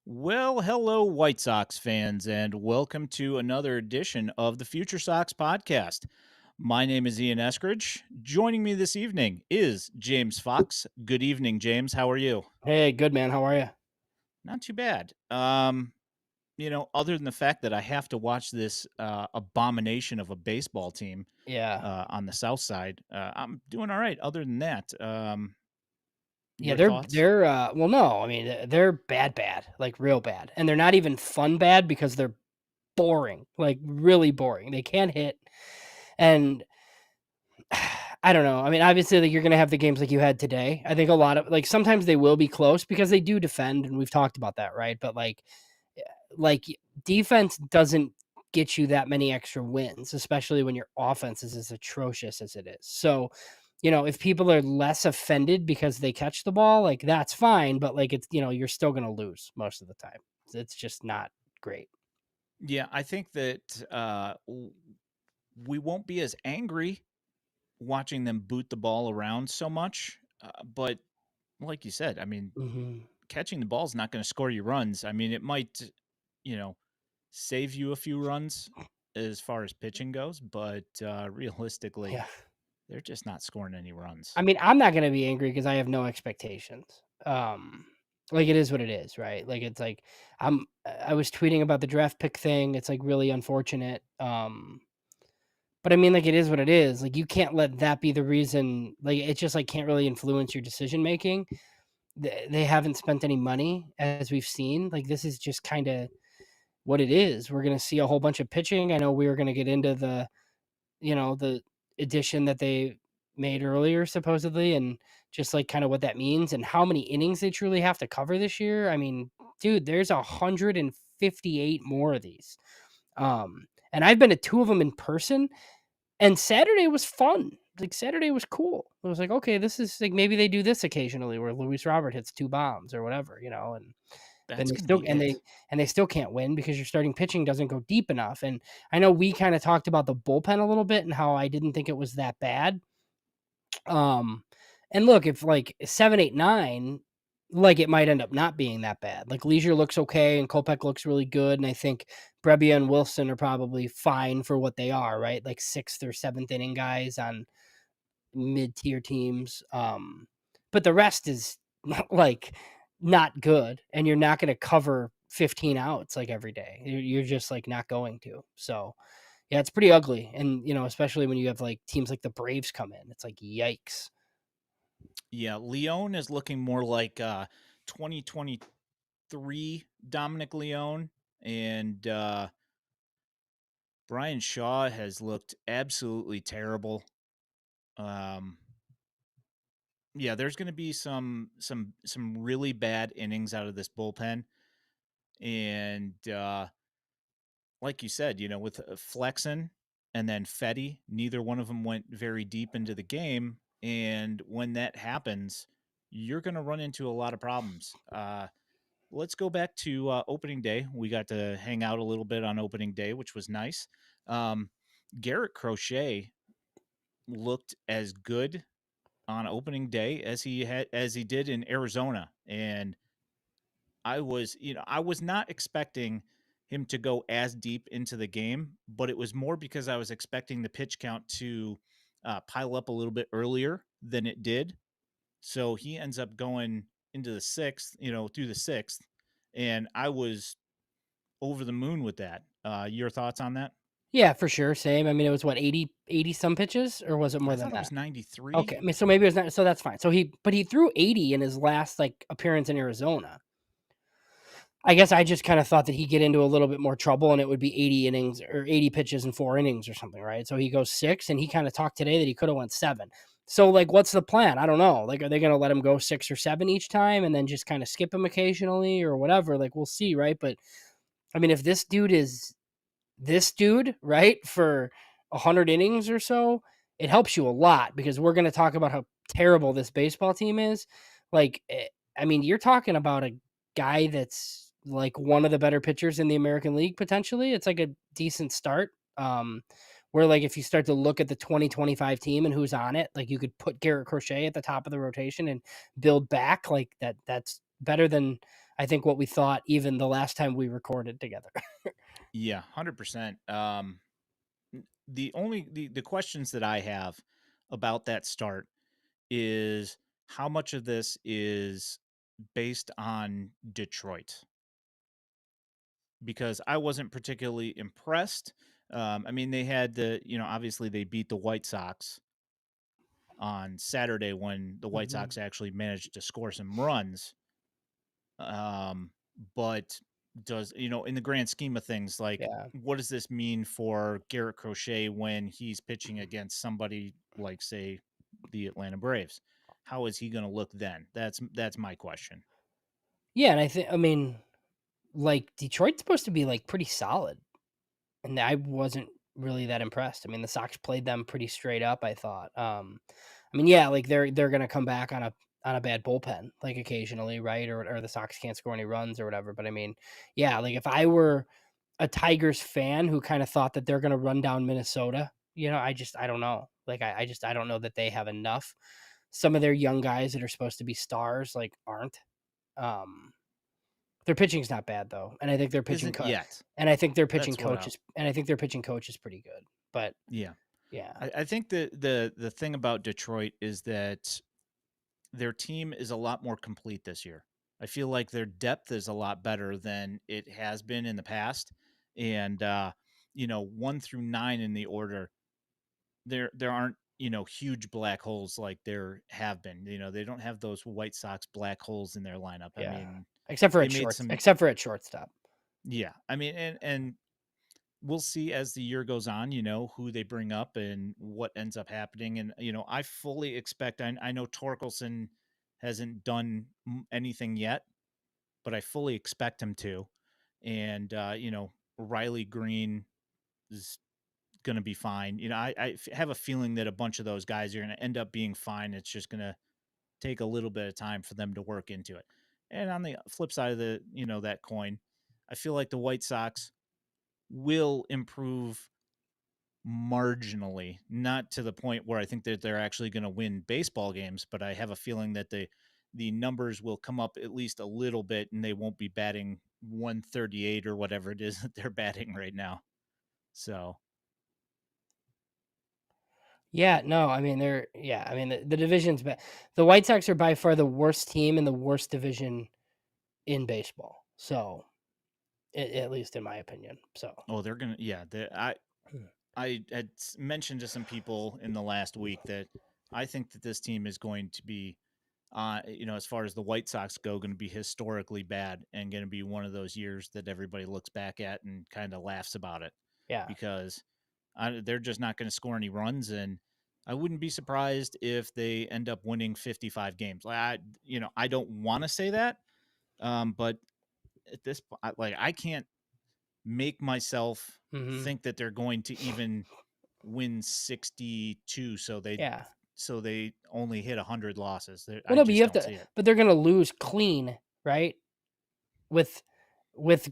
Well, hello, White Sox fans, and welcome to another edition of the Future Sox podcast. My name is Ian Eskridge. Joining me this evening is James Fox. Good evening, James. How are you? Hey, good man. How are you? Not too bad. Other than the fact that I have to watch this abomination of a baseball team Yeah. on the South Side, I'm doing all right. Other than that, Yeah, your thoughts? well, no, I mean, they're bad, like real bad. And they're not even fun bad because they're boring, like really boring. They can't hit. And I don't know. I mean, obviously, like you're gonna have the games like you had today. I think a lot of like sometimes they will be close because they do defend, and we've talked about that, right? But like defense doesn't get you that many extra wins, especially when your offense is as atrocious as it is. So, if people are less offended because they catch the ball, like that's fine, but like you're still going to lose most of the time. It's just not great. Yeah, I think that we won't be as angry watching them boot the ball around so much. But like you said, I mean, Mhm. catching the ball is not going to score you runs. I mean, it might, you know, save you a few runs as far as pitching goes, but realistically, Yeah. they're just not scoring any runs. I mean, I'm not going to be angry because I have no expectations. Like it is what it is, right? Like it's like I was tweeting about the draft pick thing. It's like really unfortunate. But I mean, like, it is what it is. Like, you can't let that be the reason. Like, it just like can't really influence your decision making. They haven't spent any money, as we've seen. Like, this is just kind of what it is. We're gonna see a whole bunch of pitching. I know we were gonna get into the addition that they made earlier, supposedly, and just like kind of what that means and how many innings they truly have to cover this year. I mean, dude, there's 158 more of these. And I've been to two of them in person and Saturday was fun. Like, Saturday was cool. It was like, "Okay, this is like, maybe they do this occasionally where Luis Robert hits 2 bombs or whatever," and then That's going to be it. they still can't win because your starting pitching doesn't go deep enough, and I know we kinda talked about the bullpen a little bit and how I didn't think it was that bad. Um, and look, if like 7, 8, 9, like it might end up not being that bad. Like Leisure looks okay and Kopech looks really good. And I think Brebbia and Wilson are probably fine for what they are, right? Like sixth or seventh inning guys on mid tier teams. But the rest is not like not good. And you're not going to cover 15 outs like every day. You're just like not going to. So yeah, it's pretty ugly. And, especially when you have like teams like the Braves come in, it's like, yikes. Yeah, Leone is looking more like 2023 Dominic Leone, and Brian Shaw has looked absolutely terrible. Um, yeah, there's going to be some really bad innings out of this bullpen, and like you said, with Flexen and then Fetty, neither one of them went very deep into the game, and when that happens, you're going to run into a lot of problems. Let's go back to opening day. We got to hang out a little bit on opening day, which was nice. Um, Garrett Crochet looked as good on opening day as he did in Arizona, and I was not expecting him to go as deep into the game, but it was more because I was expecting the pitch count to pile up a little bit earlier than it did. So he ends up going into the sixth, through the sixth, and I was over the moon with that. Your thoughts on that? Yeah, for sure. Same. I mean, it was what, 80 some pitches, or was it more I than thought it that? was 93. Okay. I mean, so maybe it was not, so that's fine. But he threw 80 in his last like appearance in Arizona. I guess I just kind of thought that he'd get into a little bit more trouble and it would be 80 innings or 80 pitches in 4 innings or something, right? So he goes six and he kind of talked today that he could have went seven. So like, what's the plan? I don't know. Like, are they going to let him go 6 or 7 each time and then just kind of skip him occasionally or whatever? Like, we'll see, right? But I mean, if this dude is this dude, right, for 100 innings or so, it helps you a lot because we're going to talk about how terrible this baseball team is. Like, I mean, you're talking about a guy that's like one of the better pitchers in the American League potentially. It's like a decent start. Where like if you start to look at the 2025 team and who's on it, like you could put Garrett Crochet at the top of the rotation and build back like that. That's better than I think, what we thought even the last time we recorded together. Yeah, 100%. The questions that I have about that start is how much of this is based on Detroit, because I wasn't particularly impressed. I mean, they had obviously they beat the White Sox on Saturday when the White Mhm. Sox actually managed to score some runs. Um, but in the grand scheme of things, like, Yeah. what does this mean for Garrett Crochet when he's pitching against somebody like, say, the Atlanta Braves? How is he going to look then? That's my question. Yeah, and I mean, like, Detroit's supposed to be, like, pretty solid, and I wasn't really that impressed. I mean, the Sox played them pretty straight up, I thought. I mean, yeah, like, they're gonna come back on a bad bullpen, like, occasionally, right? Or the Sox can't score any runs or whatever, but I mean, yeah, like, if I were a Tigers fan who kinda thought that they're gonna run down Minnesota, I don't know. Like, I don't know that they have enough. Some of their young guys that are supposed to be stars, like, aren't. Um their pitching's not bad though, and I think their pitching Isn't co yet. and I think their pitching That's what coach I is and I think their pitching coach is pretty good. But Yeah. yeah, I think that the thing about Detroit is that their team is a lot more complete this year. I feel like their depth is a lot better than it has been in the past. And 1 through 9 in the order, there aren't, huge black holes like there have been. They don't have those White Sox black holes in their lineup. I yeah. mean, they made some Except for at shortstop. yeah. I mean, and we'll see as the year goes on, who they bring up and what ends up happening. And, I fully expect, I know Torkelson hasn't done anything yet, but I fully expect him to. And, Riley Green is going to be fine. I have a feeling that a bunch of those guys are going to end up being fine. It's just going to take a little bit of time for them to work into it. And on the flip side of that coin, I feel like the White Sox will improve marginally, not to the point where I think that they're actually going to win baseball games, but I have a feeling that the numbers will come up at least a little bit, and they won't be batting 138 or whatever it is that they're batting right now. So, Yeah, no, I mean I mean the division's bad. The White Sox are by far the worst team in the worst division in baseball. So, at least in my opinion. So, they're gonna, yeah. I had mentioned to some people in the last week that I think that this team is going to be, as far as the White Sox go, going to be historically bad and going to be one of those years that everybody looks back at and kind of laughs about it, yeah. because they're just not going to score any runs. And I wouldn't be surprised if they end up winning 55 games. I don't want to say that, but at this point, I can't make myself Mhm. think that they're going to even win 62, Yeah. so they only hit 100 losses. Well, I no, but you just have don't to see it. but they're gonna lose clean, right? With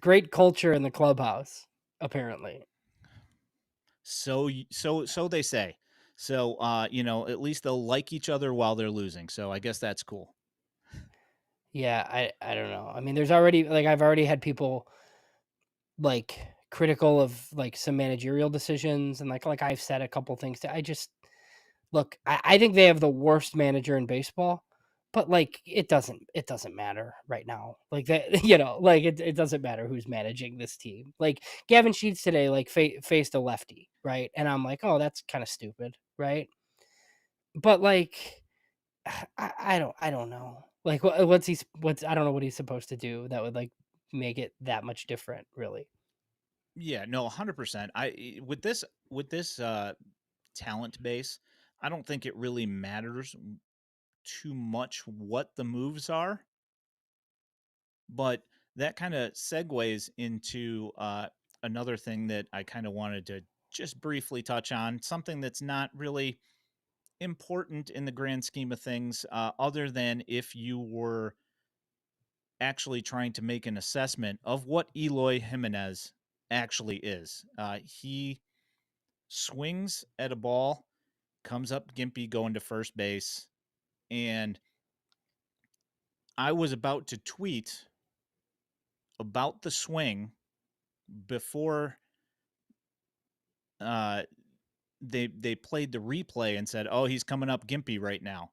great culture in the clubhouse, apparently. So they say. So at least they'll like each other while they're losing. So I guess that's cool. Yeah, I don't know. I mean, there's already like I've already had people like critical of like some managerial decisions and like I've said a couple things to I just look, I think they have the worst manager in baseball, but like it doesn't matter right now. Like that, like it doesn't matter who's managing this team. Like Gavin Sheets today like faced a lefty, right? And I'm like, "Oh, that's kind of stupid," right? But like I don't know. Like what's I don't know what he's supposed to do that would like make it that much different, really. Yeah, no, 100%. With this talent base, I don't think it really matters too much what the moves are, but that kind of segues into another thing that I kind of wanted to just briefly touch on, something that's not really important in the grand scheme of things, other than if you were actually trying to make an assessment of what Eloy Jimenez actually is. He swings at a ball, comes up gimpy going to first base, and I was about to tweet about the swing before uh, they played the replay and said, "Oh, he's coming up gimpy right now,"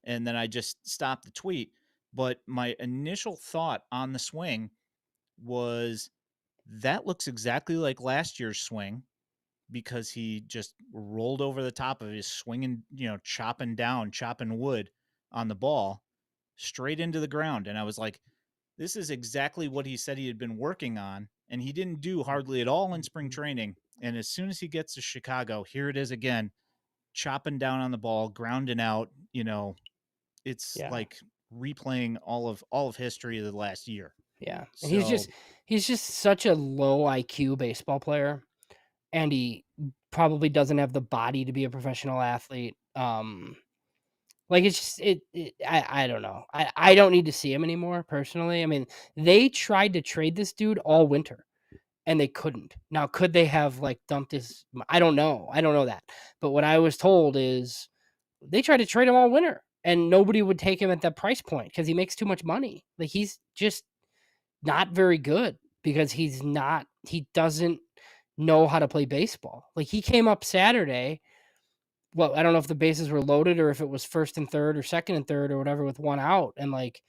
and then I just stopped the tweet. But my initial thought on the swing was that looks exactly like last year's swing because he just rolled over the top of his swinging, chopping wood on the ball straight into the ground. And I was like, this is exactly what he said he had been working on. And he didn't do hardly at all in spring training. And as soon as he gets to Chicago, here it is again, chopping down on the ball, grounding out. It's Yeah. like replaying all of history of the last year. Yeah. And So he's just such a low IQ baseball player, and he probably doesn't have the body to be a professional athlete. Like it's just I don't know. I don't need to see him anymore personally. I mean, they tried to trade this dude all winter and they couldn't. Now, could they have like dumped his I don't know. I don't know that. But what I was told is they tried to trade him all winter and nobody would take him at that price point because he makes too much money. Like he's just not very good because he doesn't know how to play baseball. Like he came up Saturday. Well, I don't know if the bases were loaded or if it was first and third or second and third or whatever with one out. And like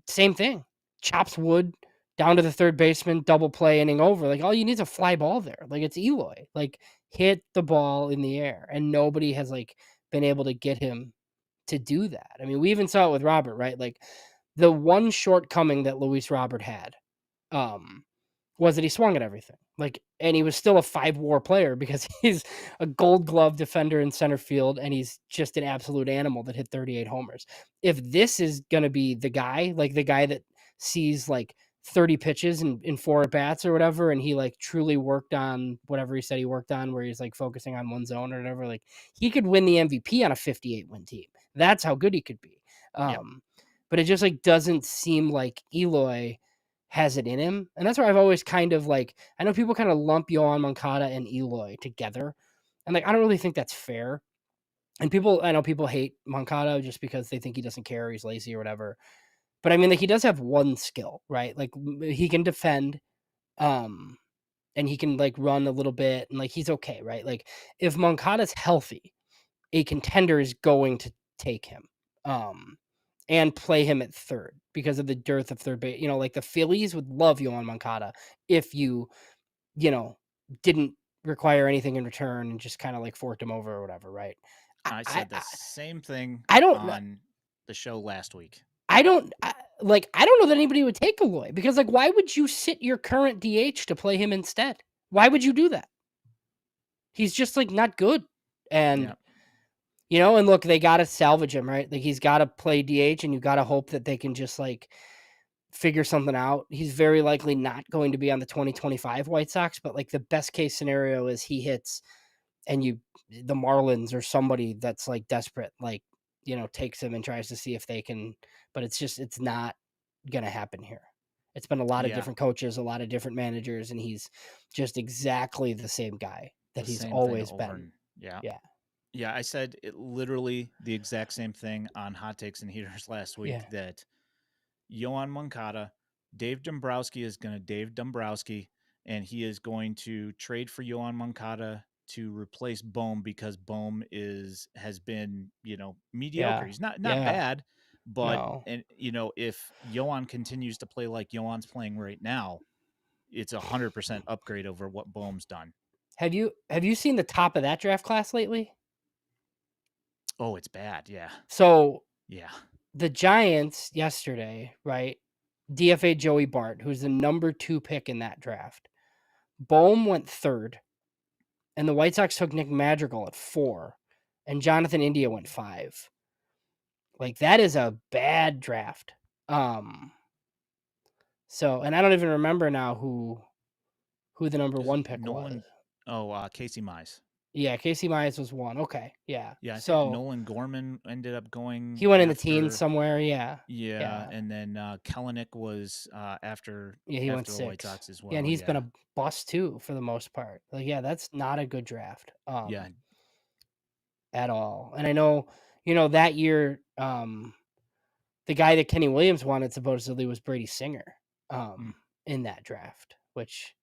same thing. Chops wood down to the third baseman, double play, inning over. Like all you need is a fly ball there. Like it's Eloy. Like hit the ball in the air. And nobody has like been able to get him to do that. I mean, we even saw it with Robert, right? Like the one shortcoming that Luis Robert had um, was that he swung at everything. Like, and he was still a 5-WAR player because he's a Gold Glove defender in center field, and he's just an absolute animal that hit 38 homers. If this is going to be the guy, like the guy that sees like 30 pitches in 4 at bats or whatever, and he like truly worked on whatever he said he worked on, where he's like focusing on one zone or whatever, like he could win the MVP on a 58 win team. That's how good he could be. yeah, But it just like doesn't seem like Eloy has it in him. And that's where I've always kind of like, I know people kind of lump Yohan Moncada and Eloy together. And like, I don't really think that's fair. And I know people hate Moncada just because they think he doesn't care, he's lazy or whatever. But I mean, like he does have one skill, right? Like he can defend, and he can like run a little bit and like he's okay, right? Like if Moncada's healthy, a contender is going to take him. And play him at third because of the dearth of third base. Like the Phillies would love Yohan Moncada if you know, didn't require anything in return and just kind of like forked him over or whatever, right? I I I said the same thing I don't know. on the show last week. I don't I don't know that anybody would take Eloy because like why would you sit your current DH to play him instead? Why would you do that? He's just like not good. And Yeah. and look, they got to salvage him, right? Like he's got to play DH and you got to hope that they can just like figure something out. He's very likely not going to be on the 2025 White Sox, but like the best case scenario is he hits and the Marlins or somebody that's like desperate, like, takes him and tries to see if they can, but it's not going to happen here. It's been a lot of Yeah. different coaches, a lot of different managers, and he's just exactly the same guy that The he's same thing always over been. and yeah. Yeah. Yeah, I said it literally the exact same thing on Hot Takes and Heaters last week Yeah. that Yohan Moncada, Dave Dombrowski is going to Dave Dombrowski, and he is going to trade for Yohan Moncada to replace Bohm because Bohm has been mediocre. Yeah. He's not Yeah. bad, but No. and if Yohan continues to play like Yohan's playing right now, it's 100% upgrade over what Bohm's done. Have you seen the top of that draft class lately? Oh, it's bad. Yeah, So yeah. the Giants yesterday, right? DFA Joey Bart, who's the number 2 pick in that draft. Bohm went third, and the White Sox took Nick Madrigal at 4, and Jonathan India went 5. Like that is a bad draft. So, and I don't even remember now who the number Because 1 pick was. Nolan, Casey Mize. Yeah, Casey Mize was 1. Okay, yeah. Yeah, I think So Nolan Gorman ended up going he went in the teens after. somewhere. Yeah, Yeah, yeah. and then Kellenick was after Yeah, he went the White 6. Sox as Yeah, and well. he's been Yeah, a bust too for the most part. Like, yeah, that's not a good draft yeah, at all. And I know, that year, the guy that Kenny Williams wanted supposedly was Brady Singer. Mm. in that draft, which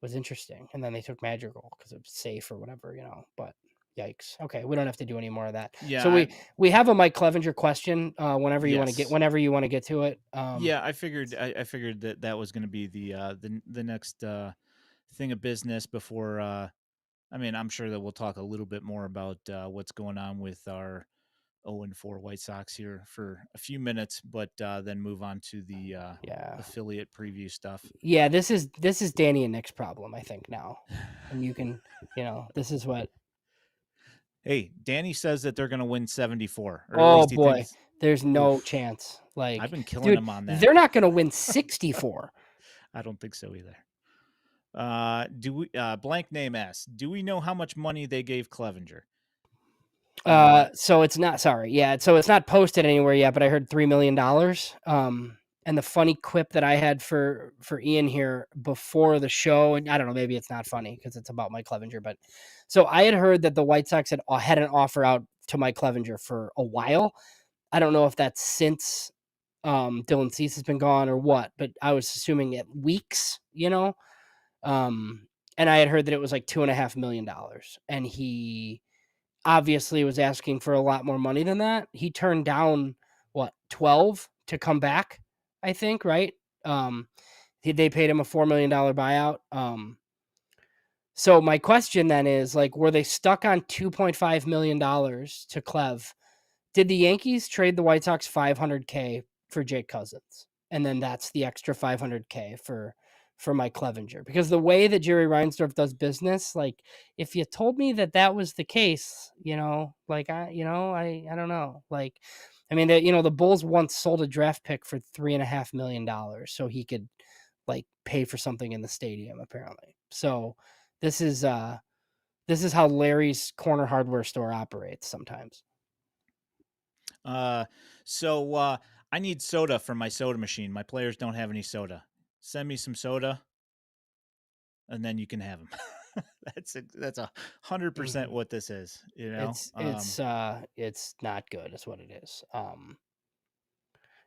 was interesting. And then they took Madrigal because it was safe or whatever, but yikes. Okay, we don't have to do any more of that. Yeah, So we have a Mike Clevinger question whenever you want to get yes. to it. Yeah, I figured that that was going to be the next thing of business before I mean, I'm sure that we'll talk a little bit more about what's going on with our 0-4 White Sox here for a few minutes, but then move on to the Yeah. affiliate preview stuff. Yeah, this is Danny and Nick's problem, I think now. And you can, this is what. Hey, Danny says that they're going to win 74, or at Oh least he boy, thinks. there's no Oof, chance. I've Like, been killing dude, him on that. they're not going to win 64. I don't think so either. Do we blank name S? Do we know how much money they gave Clevenger? So it's not, sorry. Yeah, so it's not posted anywhere yet, but I heard $3 million. And the funny quip that I had for Ian here before the show, and I don't know, maybe it's not funny because it's about Mike Clevinger, but so I had heard that the White Sox had an offer out to Mike Clevinger for a while. I don't know if that's since Dylan Cease has been gone or what, but I was assuming it weeks, and I had heard that it was like $2.5 million, and he obviously was asking for a lot more money than that. He turned down what 12 to come back, I think, right? They paid him a $4 million buyout. So my question then is like, were they stuck on $2.5 million to Clev? Did the Yankees trade the White Sox 500K for Jake Cousins? And then that's the extra 500K for Mike Clevinger. Because the way that Jerry Reinsdorf does business, like if you told me that that was the case, like I don't know. Like, I mean, the Bulls once sold a draft pick for $3.5 million so he could like pay for something in the stadium, apparently. So this is how Larry's corner hardware store operates sometimes. Uh, so I need soda for my soda machine. My players don't have any soda. Send me some soda, and then you can have them. That's 100% Mhm. what this is. It's not good is what it is.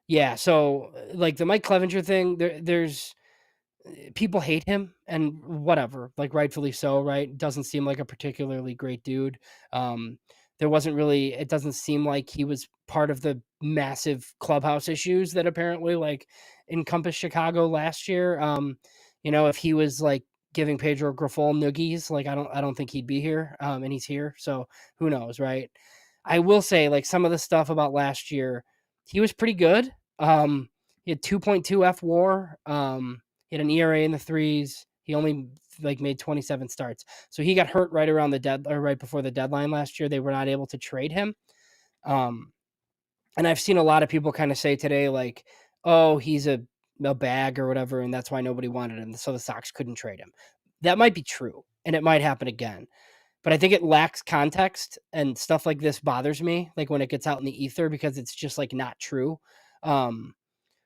Yeah, so like the Mike Clevenger thing, there's people hate him and whatever, like rightfully so, right? Doesn't seem like a particularly great dude. Um, there wasn't really, it doesn't seem like he was part of the massive clubhouse issues that apparently like encompassed Chicago last year. If he was like giving Pedro Grifol noogies, like I don't think he'd be here. And he's here, so who knows, right? I will say like some of the stuff about last year, he was pretty good. He had 2.2 F WAR. He had an ERA in the threes. He only like made 27 starts. So he got hurt right around right before the deadline last year. They were not able to trade him. Um, and I've seen a lot of people kind of say today, like, oh, he's a bag or whatever, and that's why nobody wanted him. So the Sox couldn't trade him. That might be true, and it might happen again. But I think it lacks context, and stuff like this bothers me, like when it gets out in the ether, because it's just like not true.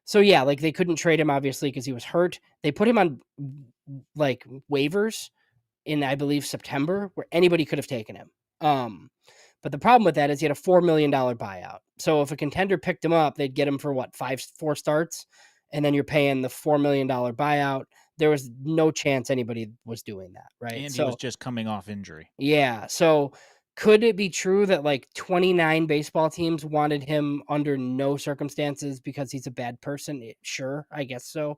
So yeah, like they couldn't trade him obviously because he was hurt. They put him on like waivers in I believe September where anybody could have taken him. But the problem with that is he had a $4 million buyout. So if a contender picked him up, they'd get him for what, 4 starts, and then you're paying the $4 million buyout. There was no chance anybody was doing that, right? And he was So just coming off injury. yeah. So could it be true that like 29 baseball teams wanted him under no circumstances because he's a bad person? Sure, I guess so.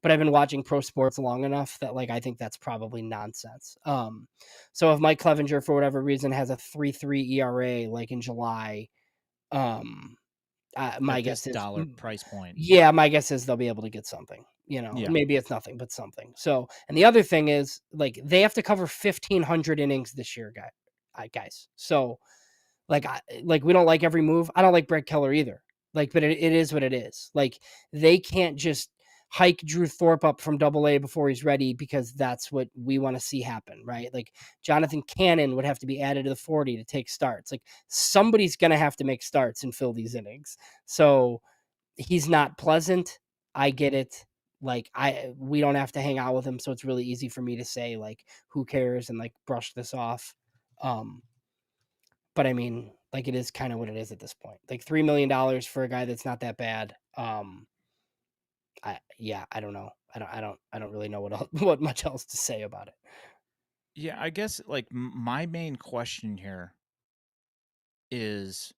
But I've been watching pro sports long enough that like I think that's probably nonsense. So if Mike Clevenger for whatever reason has a 3.3 ERA like in July, um my At this guess is dollar price point. yeah, my guess is they'll be able to get something, Yeah. maybe it's nothing, but something. So, and the other thing is like they have to cover 1,500 innings this year, guys. So like we don't like every move. I don't like Brett Keller either. Like, but it is what it is. Like they can't just hike Drew Thorpe up from double A before he's ready because that's what we want to see happen, right? Like Jonathan Cannon would have to be added to the 40 to take starts. Like somebody's going to have to make starts and fill these innings. So he's not pleasant. I get it. Like we don't have to hang out with him, so it's really easy for me to say like who cares and like brush this off. But I mean, like it is kind of what it is at this point. Like $3 million for a guy that's not that bad. I don't know. I don't really know what what much else to say about it. Yeah, I guess like my main question here is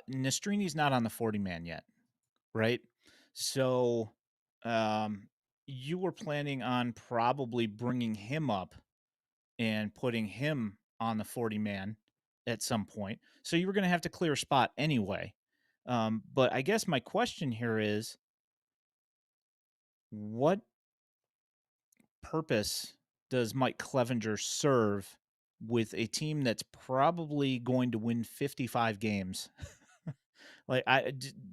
Nestrini's not on the 40 man yet, right? So, um, you were planning on probably bringing him up and putting him on the 40 man at some point. So you were going to have to clear a spot anyway. But I guess my question here is what purpose does Mike Clevinger serve with a team that's probably going to win 55 games? Like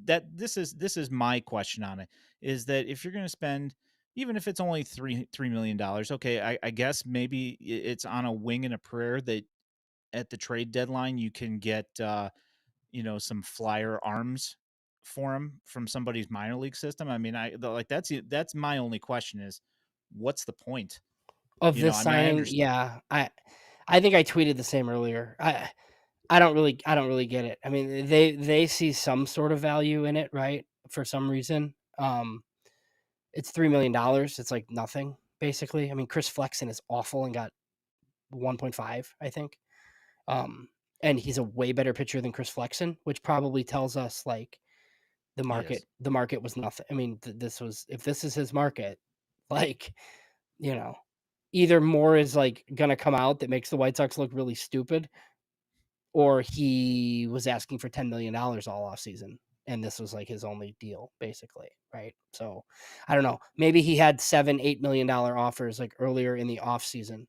that this is my question on it, is that if you're going to spend, even if it's only $3 million, okay, I guess maybe it's on a wing and a prayer that at the trade deadline you can get some flyer arms for him from somebody's minor league system. I mean, that's my only question is what's the point? Of this I mean, I signing, understand. yeah, I think I tweeted the same earlier. I don't really get it. I mean, they see some sort of value in it, right? For some reason. It's $3 million. It's like nothing, basically. I mean, Chris Flexen is awful and got 1.5, I think. Um, and he's a way better pitcher than Chris Flexen, which probably tells us like He is. the market was nothing. I mean, this was, if this is his market, like, you know, either more is like gonna come out that makes the White Sox look really stupid, or he was asking for $10 million all off season, and this was like his only deal, basically, right? So I don't know. Maybe he had $7-8 million offers like earlier in the off season,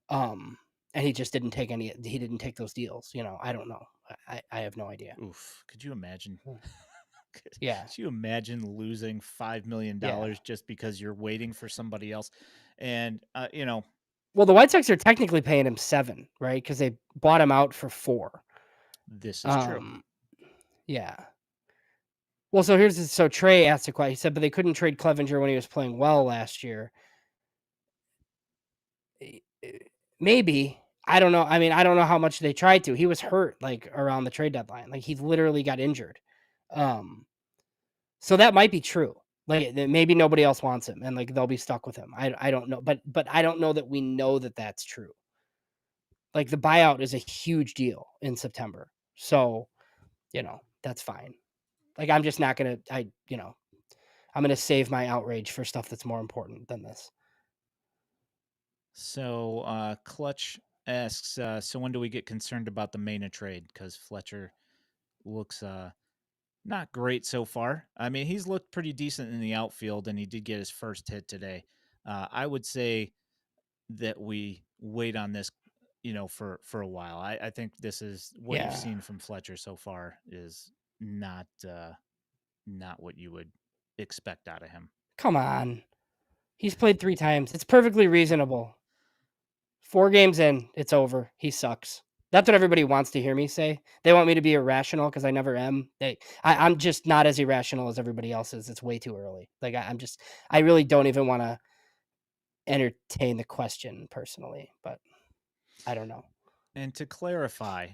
um, and he just didn't take any. He didn't take those deals. I don't know. I have no idea. Oof. Could you imagine? Could Yeah, you imagine losing yeah. $5 million just because you're waiting for somebody else? And Well, the White Sox are technically paying him 7, right? Because they bought him out for 4. this is true. Um, yeah. Well, so Trey asked a question. He said, but they couldn't trade Clevenger when he was playing well last year. Maybe. I don't know. I mean, I don't know how much they tried to. He was hurt like around the trade deadline. Like he literally got injured. Um, so that might be true. Like maybe nobody else wants him and like they'll be stuck with him. I don't know, but I don't know that we know that that's true. Like the buyout is a huge deal in September. So, that's fine. Like I'm just not going to I'm going to save my outrage for stuff that's more important than this. So Clutch asks, so when do we get concerned about the Mena trade? Because Fletcher looks not great so far. I mean, he's looked pretty decent in the outfield, and he did get his first hit today. I would say that we wait on this, for a while. I think this is what you've Yeah. seen from Fletcher so far is not what you would expect out of him. Come on. He's played 3 times. It's perfectly reasonable. 4 games in, it's over. He sucks. That's what everybody wants to hear me say. They want me to be irrational because I never am. I'm just not as irrational as everybody else is. It's way too early. Like I really don't even want to entertain the question personally, but I don't know. And to clarify,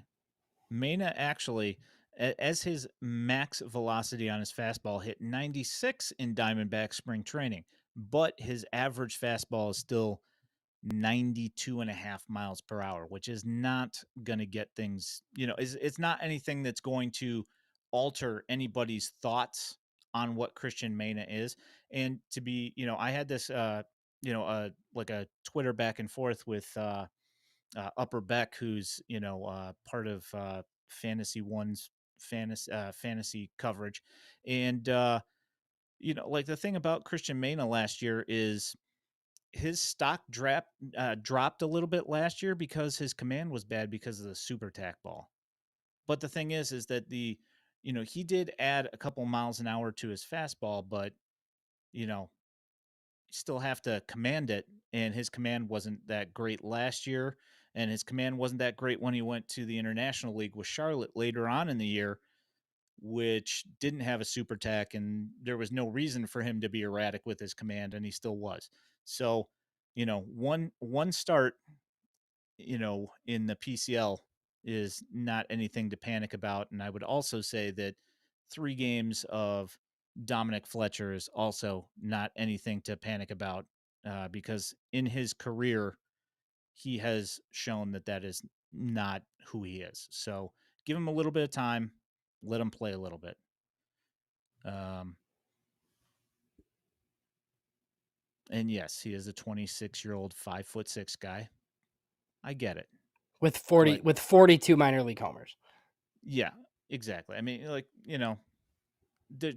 Mena actually, as his max velocity on his fastball hit 96 in Diamondback spring training, but his average fastball is still 92 and a half miles per hour, which is not going to get things, it's not anything that's going to alter anybody's thoughts on what Christian Mena is. And to be, I had this, like a Twitter back and forth with, Upper Beck, who's part of Fantasy One's fantasy coverage, and like the thing about Christian Mena last year is his stock dropped a little bit last year because his command was bad because of the super tack ball. But the thing is that he did add a couple miles an hour to his fastball, but you know still have to command it. And his command wasn't that great last year. And his command wasn't that great when he went to the International League with Charlotte later on in the year, which didn't have a super tack. And there was no reason for him to be erratic with his command, and he still was. So, one start, in the PCL is not anything to panic about. And I would also say that 3 games of Dominic Fletcher is also not anything to panic about, because in his career, he has shown that that is not who he is. So give him a little bit of time, let him play a little bit. And yes, he is a 26-year-old 5'6" guy. I get it. with But 42 minor league homers. yeah, exactly. I mean, like,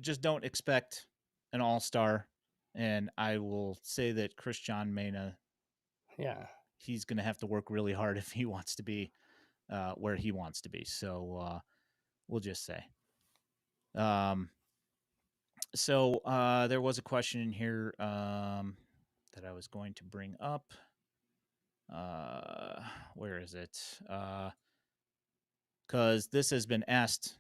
just don't expect an all-star. And I will say that Christian Mena, Yeah. he's going to have to work really hard if he wants to be where he wants to be. So we'll just say. So there was a question in here that I was going to bring up. Where is it? Because this has been asked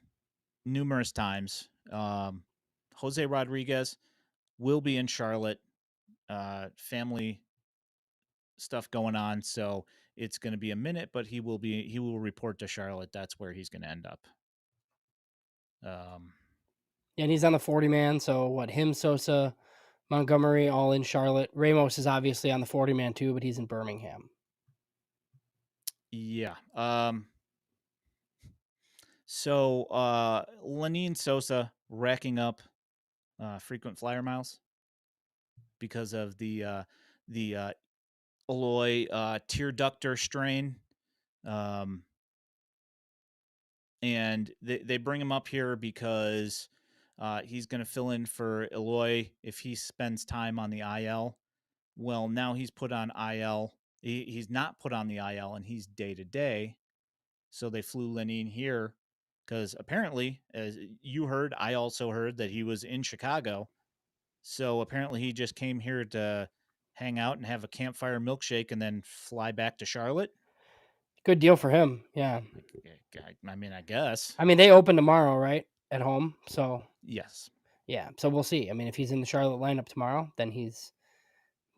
numerous times. Jose Rodriguez will be in Charlotte. Family stuff going on, so it's going to be a minute, but he will report to Charlotte. That's where he's going to end up. And he's on the 40 man. So what? Him, Sosa, Montgomery, all in Charlotte. Ramos is obviously on the 40 man too, but he's in Birmingham. Yeah. So Lenyn Sosa racking up frequent flyer miles because of the Eloy tear ductor strain. And they bring him up here because he's going to fill in for Eloy if he spends time on the IL. Well, now he's put on IL. He's not put on the IL, and he's day to day. So they flew Lenyn here because apparently, as you heard, I also heard that he was in Chicago. So apparently, he just came here to hang out and have a campfire milkshake and then fly back to Charlotte. Good deal for him. Yeah. I mean, I guess. I mean, they open tomorrow, right? At home. So Yes. yeah. So we'll see. I mean, if he's in the Charlotte lineup tomorrow, then he's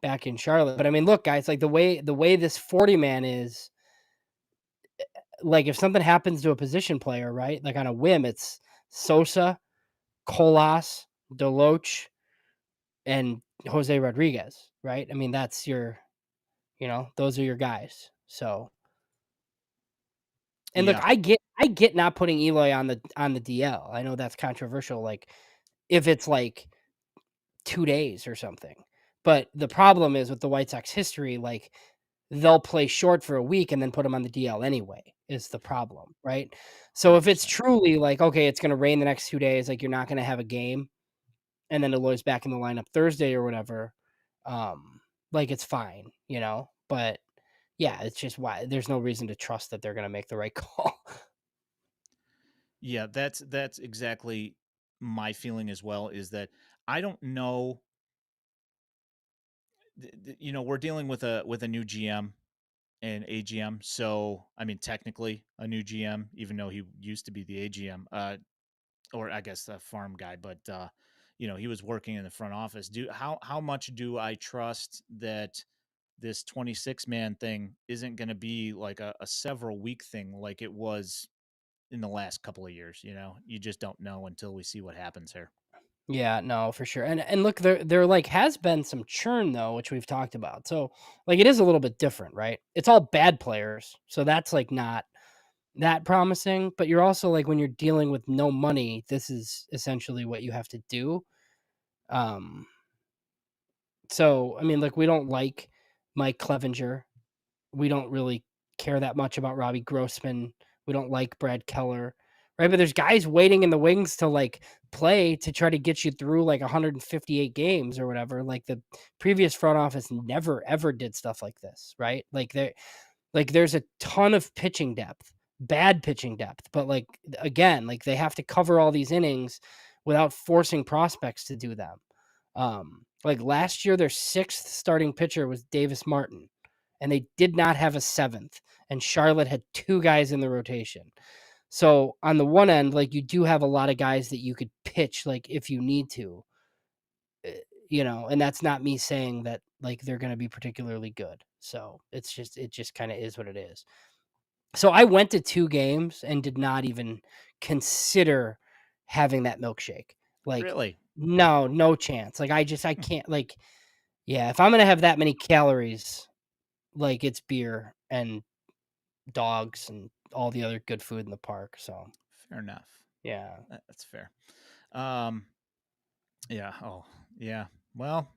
back in Charlotte. But I mean, look, guys, like the way this 40 man is, like if something happens to a position player, right? Like on a whim, it's Sosa, Colas, Deloach, and Jose Rodriguez, right? I mean, that's your, those are your guys. So, and look, Yeah. I get not putting Eloy on the DL. I know that's controversial. Like if it's like 2 days or something, but the problem is with the White Sox history, like they'll play short for a week and then put him on the DL anyway is the problem, right? So if it's 100%. truly like, okay, it's going to rain the next 2 days, like you're not going to have a game, and then Eloy's back in the lineup Thursday or whatever, like it's fine, but yeah, it's just why there's no reason to trust that they're going to make the right call. Yeah, that's exactly my feeling as well. Is that I don't know. We're dealing with a new GM and AGM. So I mean, technically a new GM, even though he used to be the AGM, or I guess a farm guy, but he was working in the front office. How much do I trust that this 26-man thing isn't going to be like a several week thing like it was in the last couple of years? You just don't know until we see what happens here. Yeah, no, for sure. And look, there like has been some churn though, which we've talked about. So like it is a little bit different, right? It's all bad players. So that's like not that promising, but you're also like when you're dealing with no money, this is essentially what you have to do. Um so I mean, like we don't like Mike Clevinger. We don't really care that much about Robbie Grossman. We don't like Brad Keller, right? But there's guys waiting in the wings to like play to try to get you through like 158 games or whatever. Like the previous front office never ever did stuff like this, right? There's a ton of pitching depth, bad pitching depth, but like again, like they have to cover all these innings without forcing prospects to do them. Like last year, their sixth starting pitcher was Davis Martin, and they did not have a seventh. And Charlotte had two guys in the rotation. So on the one end, like you do have a lot of guys that you could pitch, like if you need to, and that's not me saying that like they're going to be particularly good. So it just kind of is what it is. So I went to 2 games and did not even consider having that milkshake. Like, Really? no chance. Like, I can't, like, yeah, if I'm gonna have that many calories, like, it's beer and dogs and all the other good food in the park, so, Fair enough. yeah. That's fair. Um, yeah. Oh, yeah. Well,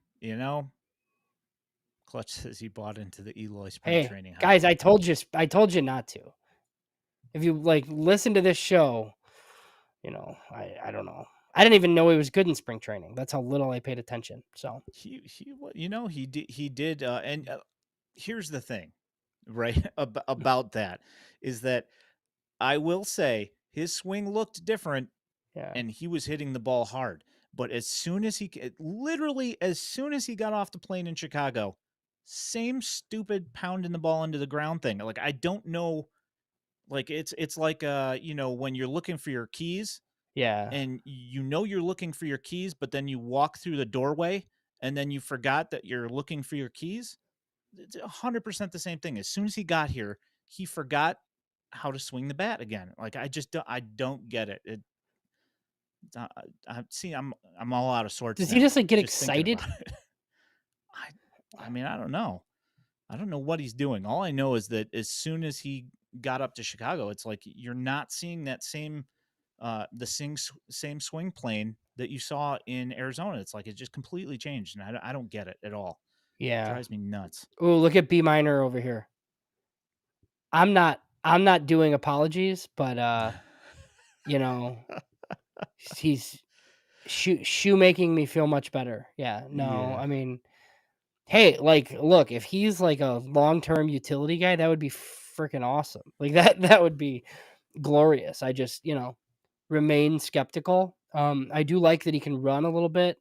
Clutch says he bought into the Eloy spring Hey, training hype. guys, I told you not to. If you, like, listen to this show, I don't know. I didn't even know he was good in spring training. That's how little I paid attention, so, He did. And here's the thing, right? About that is that I will say his swing looked different yeah. and he was hitting the ball hard. But literally, as soon as he got off the plane in Chicago, same stupid pounding the ball into the ground thing. Like, I don't know. Like, it's like, when you're looking for your keys Yeah. and you're looking for your keys, but then you walk through the doorway and then you forgot that you're looking for your keys. It's 100% the same thing. As soon as he got here, he forgot how to swing the bat again. Like, I don't get it. Uh, I'm all out of sorts Does he now just, like, get just thinking excited? about it. I mean, I don't know. I don't know what he's doing. All I know is that as soon as he got up to Chicago, it's like you're not seeing that same swing plane that you saw in Arizona. It's like it just completely changed, and I don't get it at all. Yeah. Drives me nuts. Oh, look at B minor over here. I'm not doing apologies, but, you know, he's shoemaking me feel much better. Yeah, no, Yeah. I mean, hey, like, look, if he's, like, a long-term utility guy, that would be freaking awesome. Like, that would be glorious. I just, remain skeptical. I do like that he can run a little bit.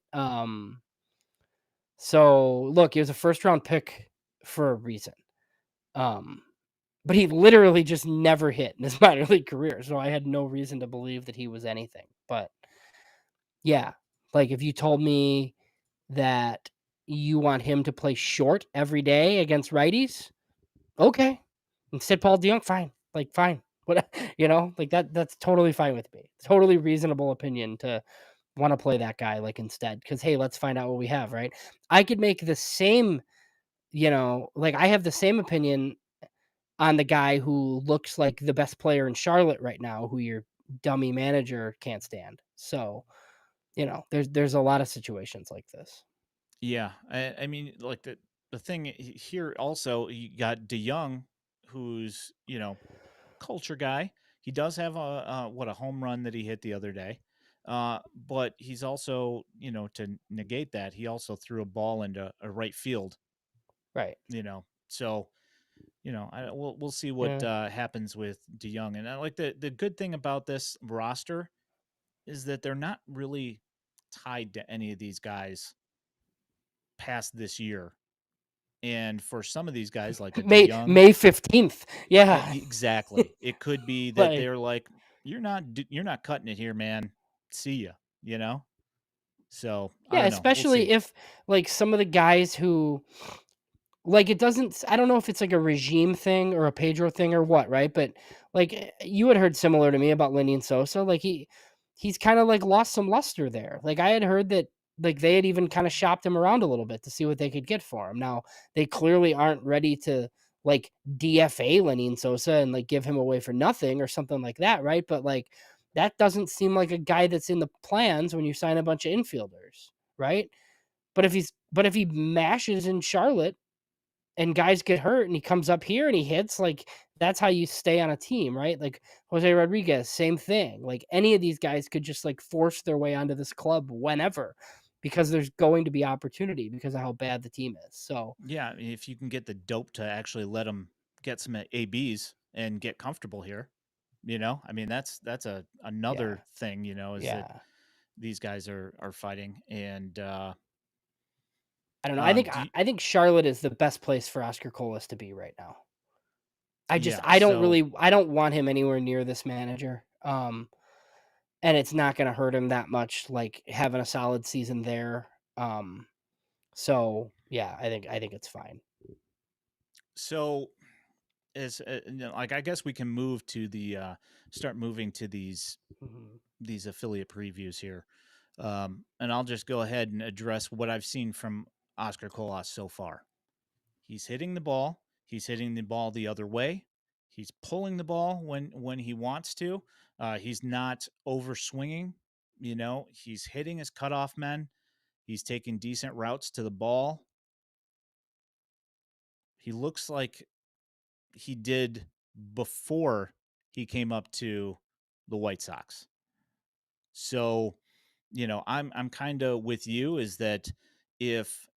So look, he was a first round pick for a reason. Um, but he literally just never hit in his minor league career. So I had no reason to believe that he was anything. But yeah, like if you told me that you want him to play short every day against righties, okay. Instead, Paul DeYoung, fine. Like, fine. What like that's totally fine with me. Totally reasonable opinion to want to play that guy like instead. Cause hey, let's find out what we have, right? I could make the same, like I have the same opinion on the guy who looks like the best player in Charlotte right now, who your dummy manager can't stand. So, there's a lot of situations like this. Yeah, I mean, like the thing here also, you got DeYoung, who's culture guy. He does have a home run that he hit the other day, but he's also to negate that he also threw a ball into a right field. Right. So we'll see what Yeah. happens with DeYoung, and I like the good thing about this roster is that they're not really tied to any of these guys past this year. And for some of these guys, like a DeYoung, May 15th. Yeah. exactly, it could be that Like, they're like, you're not cutting it here, man. See ya. You know. So I yeah, don't know. We'll especially see. if like some of the guys who like it doesn't I don't know if it's like a regime thing or a Pedro thing or what, right? But like you had heard similar to me about Lenyn Sosa, like he's kind of like lost some luster there. Like I had heard that like they had even kind of shopped him around a little bit to see what they could get for him. Now, they clearly aren't ready to like DFA Lenyn Sosa and like give him away for nothing or something like that, right? But like that doesn't seem like a guy that's in the plans when you sign a bunch of infielders, right? But if he mashes in Charlotte and guys get hurt and he comes up here and he hits, like that's how you stay on a team, right? Like Jose Rodriguez, same thing. Like any of these guys could just like force their way onto this club whenever because there's going to be opportunity because of how bad the team is. So, Yeah, I mean, if you can get the dope to actually let them get some ABs and get comfortable here, I mean, that's yeah. another thing. Is that Yeah. these guys are fighting, and I don't know. do you, I think Charlotte is the best place for Oscar Colas to be right now. yeah. I don't want him anywhere near this manager. And it's not going to hurt him that much like having a solid season there. Um So, yeah, I think it's fine. So as like I guess we can move to the start moving to Mhm. these affiliate previews here, and I'll just go ahead and address what I've seen from Oscar Colas so far. He's hitting the ball. He's hitting the ball the other way. He's pulling the ball when he wants to. He's not over swinging. You know, he's hitting his cutoff men. He's taking decent routes to the ball. He looks like he did before he came up to the White Sox. So, you know, I'm kind of with you is that if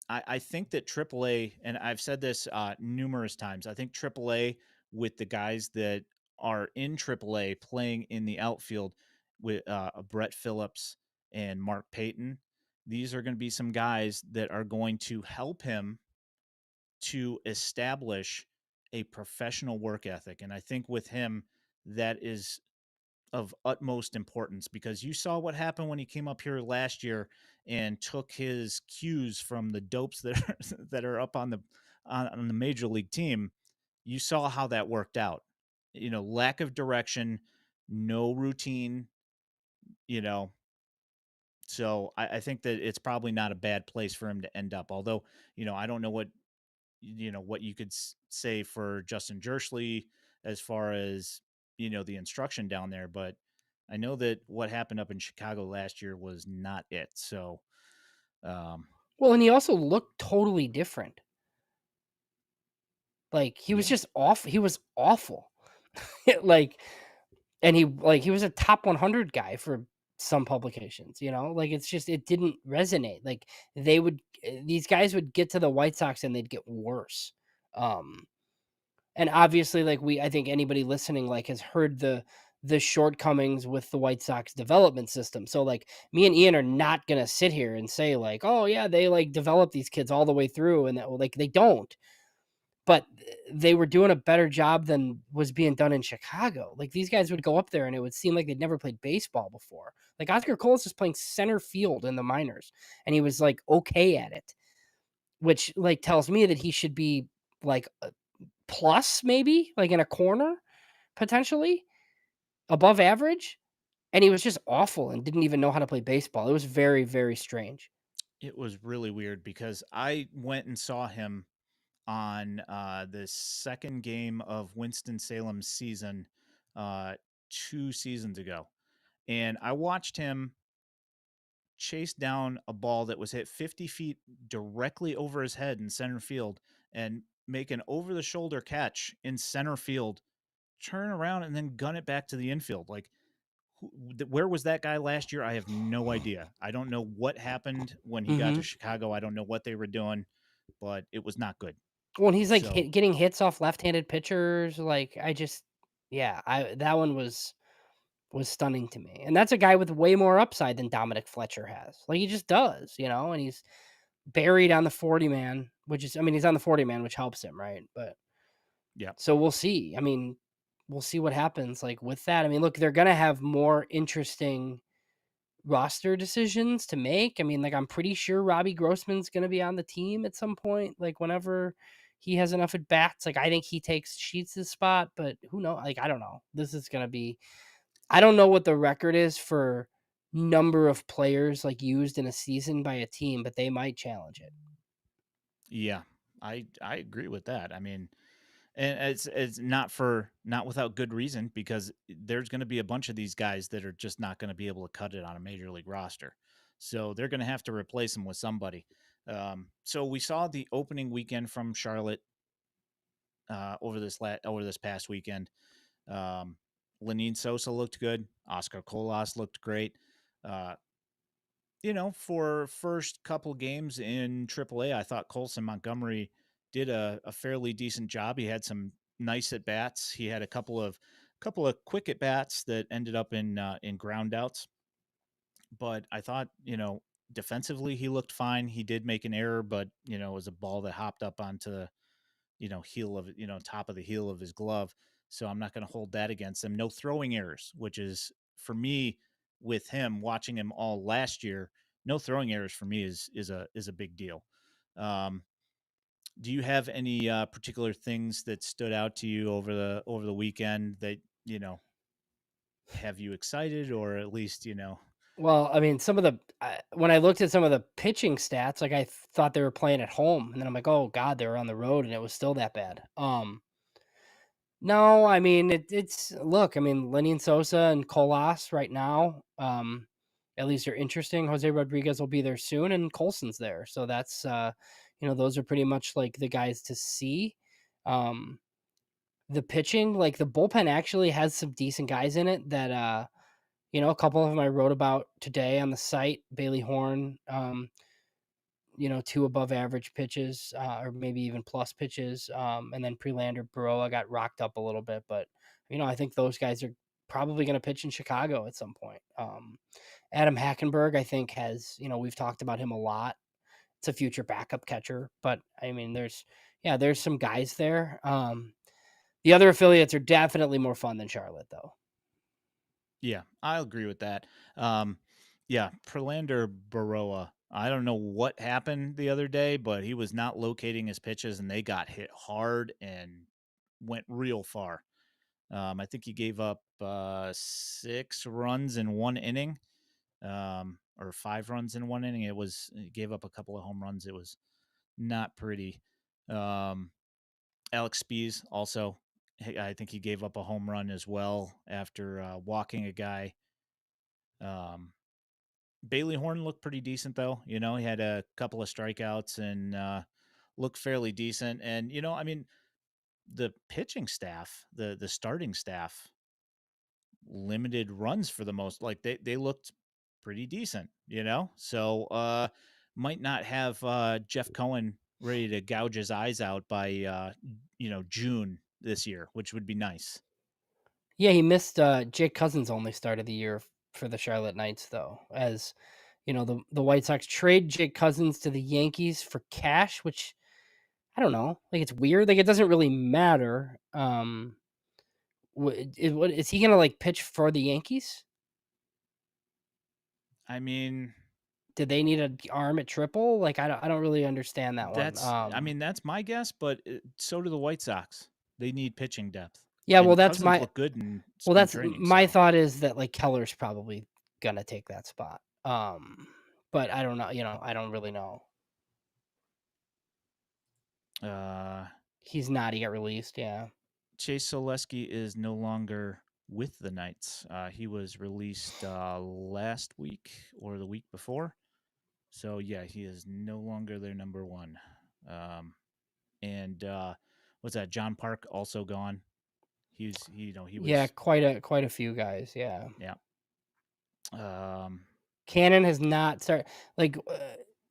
I think that AAA, and I've said this numerous times, I think AAA with the guys that are in AAA playing in the outfield with Brett Phillips and Mark Payton, these are going to be some guys that are going to help him to establish a professional work ethic. And I think with him, that is of utmost importance because you saw what happened when he came up here last year and took his cues from the dopes that are, that are up on the major league team. You saw how that worked out. You know, lack of direction, no routine. You know, so I think that it's probably not a bad place for him to end up. Although, you know, I don't know what you could say for Justin Jersley as far as the instruction down there, but I know that what happened up in Chicago last year was not it. So, um, Well, and he also looked totally different. Like, he was yeah, just off he was awful. Like, and he was a top 100 guy for some publications, you know? Like, it's just it didn't resonate. Like, these guys would get to the White Sox and they'd get worse. Um, and obviously, like, I think anybody listening, like, has heard the shortcomings with the White Sox development system. So, like, me and Ian are not gonna sit here and say, like, "Oh, yeah, they, like, develop these kids all the way through," and that like, they don't. But they were doing a better job than was being done in Chicago. Like, these guys would go up there and it would seem like they'd never played baseball before. Like, Oscar Colas was playing center field in the minors, and he was, like, okay at it, which, like, tells me that he should be, like, a plus maybe, like, in a corner, potentially, above average, and he was just awful and didn't even know how to play baseball. It was very, very strange. it was really weird because I went and saw him on the second game of Winston-Salem's season uh, 2 seasons ago. And I watched him chase down a ball that was hit 50 feet directly over his head in center field and make an over the shoulder catch in center field, turn around and then gun it back to the infield. Like, where was that guy last year? I have no idea. I don't know what happened when he got to Mhm. Chicago. I don't know what they were doing, but it was not good. Well, and he's, like, So, getting hits off left-handed pitchers, like, I just yeah, I that one was stunning to me, and that's a guy with way more upside than Dominic Fletcher has. Like, he just does, you know, and he's buried on the 40 man, which is I mean, he's on the 40 man, which helps him, right? But yeah. so we'll see. I mean, we'll see what happens, like, with that. I mean, look, they're gonna have more interesting roster decisions to make. I mean, like, I'm pretty sure Robbie Grossman's gonna be on the team at some point, like, whenever he has enough at bats. Like, I think he takes Sheets' spot, but who knows? Like, I don't know. This is gonna be I don't know what the record is for number of players, like, used in a season by a team, but they might challenge it. Yeah. I agree with that. I mean, and it's not without good reason because there's going to be a bunch of these guys that are just not going to be able to cut it on a major league roster. So they're going to have to replace them with somebody. So we saw the opening weekend from Charlotte over this past weekend. Um, Lenyn Sosa looked good. Oscar Colas looked great. Uh, for first couple games in AAA, I thought Colson Montgomery did a fairly decent job. He had some nice at bats. He had a couple of quick at bats that ended up in ground outs. But I thought, defensively he looked fine. He did make an error, but it was a ball that hopped up onto the heel of top of the heel of his glove. So I'm not going to hold that against him. No throwing errors, which is for me with him watching him all last year. No throwing errors for me is a big deal. Um, Do you have any particular things that stood out to you over the weekend that have you excited, or at least Well, I mean, some of the when I looked at some of the pitching stats, like thought they were playing at home, and then I'm like, oh god, they were on the road, and it was still that bad. No, I mean it's look, I mean Lenyn Sosa and Colas right now, at least are interesting. Jose Rodriguez will be there soon, and Colson's there, so that's those are pretty much like the guys to see. Um, the pitching, like the bullpen, actually has some decent guys in it that a couple of them I wrote about today on the site. Bailey Horn, two above average pitches, or maybe even plus pitches. And then Prelander Baroa got rocked up a little bit, but I think those guys are probably going to pitch in Chicago at some point. Adam Hackenberg, I think, we've talked about him a lot. It's a future backup catcher, but I mean, there's some guys there. The other affiliates are definitely more fun than Charlotte, though. Yeah, I'll agree with that. Um, yeah, Prelander Baroa. I don't know what happened the other day, but he was not locating his pitches, and they got hit hard and went real far. I think he gave up 6 runs in 1 inning, or 5 runs in 1 inning. He gave up a couple of home runs. It was not pretty. Um, Alex Spees also. I think he gave up a home run as well after walking a guy. Um, Bailey Horn looked pretty decent though. He had a couple of strikeouts and looked fairly decent. And I mean, the pitching staff, the starting staff, limited runs for the most. Like they looked pretty decent. So might not have Jeff Cohen ready to gouge his eyes out by June this year, which would be nice. Yeah, he missed Jake Cousins only started the year for the Charlotte Knights, though, as the White Sox trade Jake Cousins to the Yankees for cash, which I don't know. Like it's weird. Like it doesn't really matter. What is he gonna like pitch for the Yankees? I mean, Did they need an arm at triple? Like I don't really understand that one. that's my guess, but so do the White Sox. They need pitching depth, Yeah, well and Cousins looked good in spring that's training. my So, thought is that like Keller's probably gonna take that spot. But I don't know. I don't really know. uh, He's not. He got released. Yeah. Chase Soleski is no longer with the Knights. He was released last week or the week before. So yeah, he is no longer their number one. And what's that? John Park also gone. He Yeah, was quite a few guys. Yeah. yeah. Um, Cannon has not started. Like,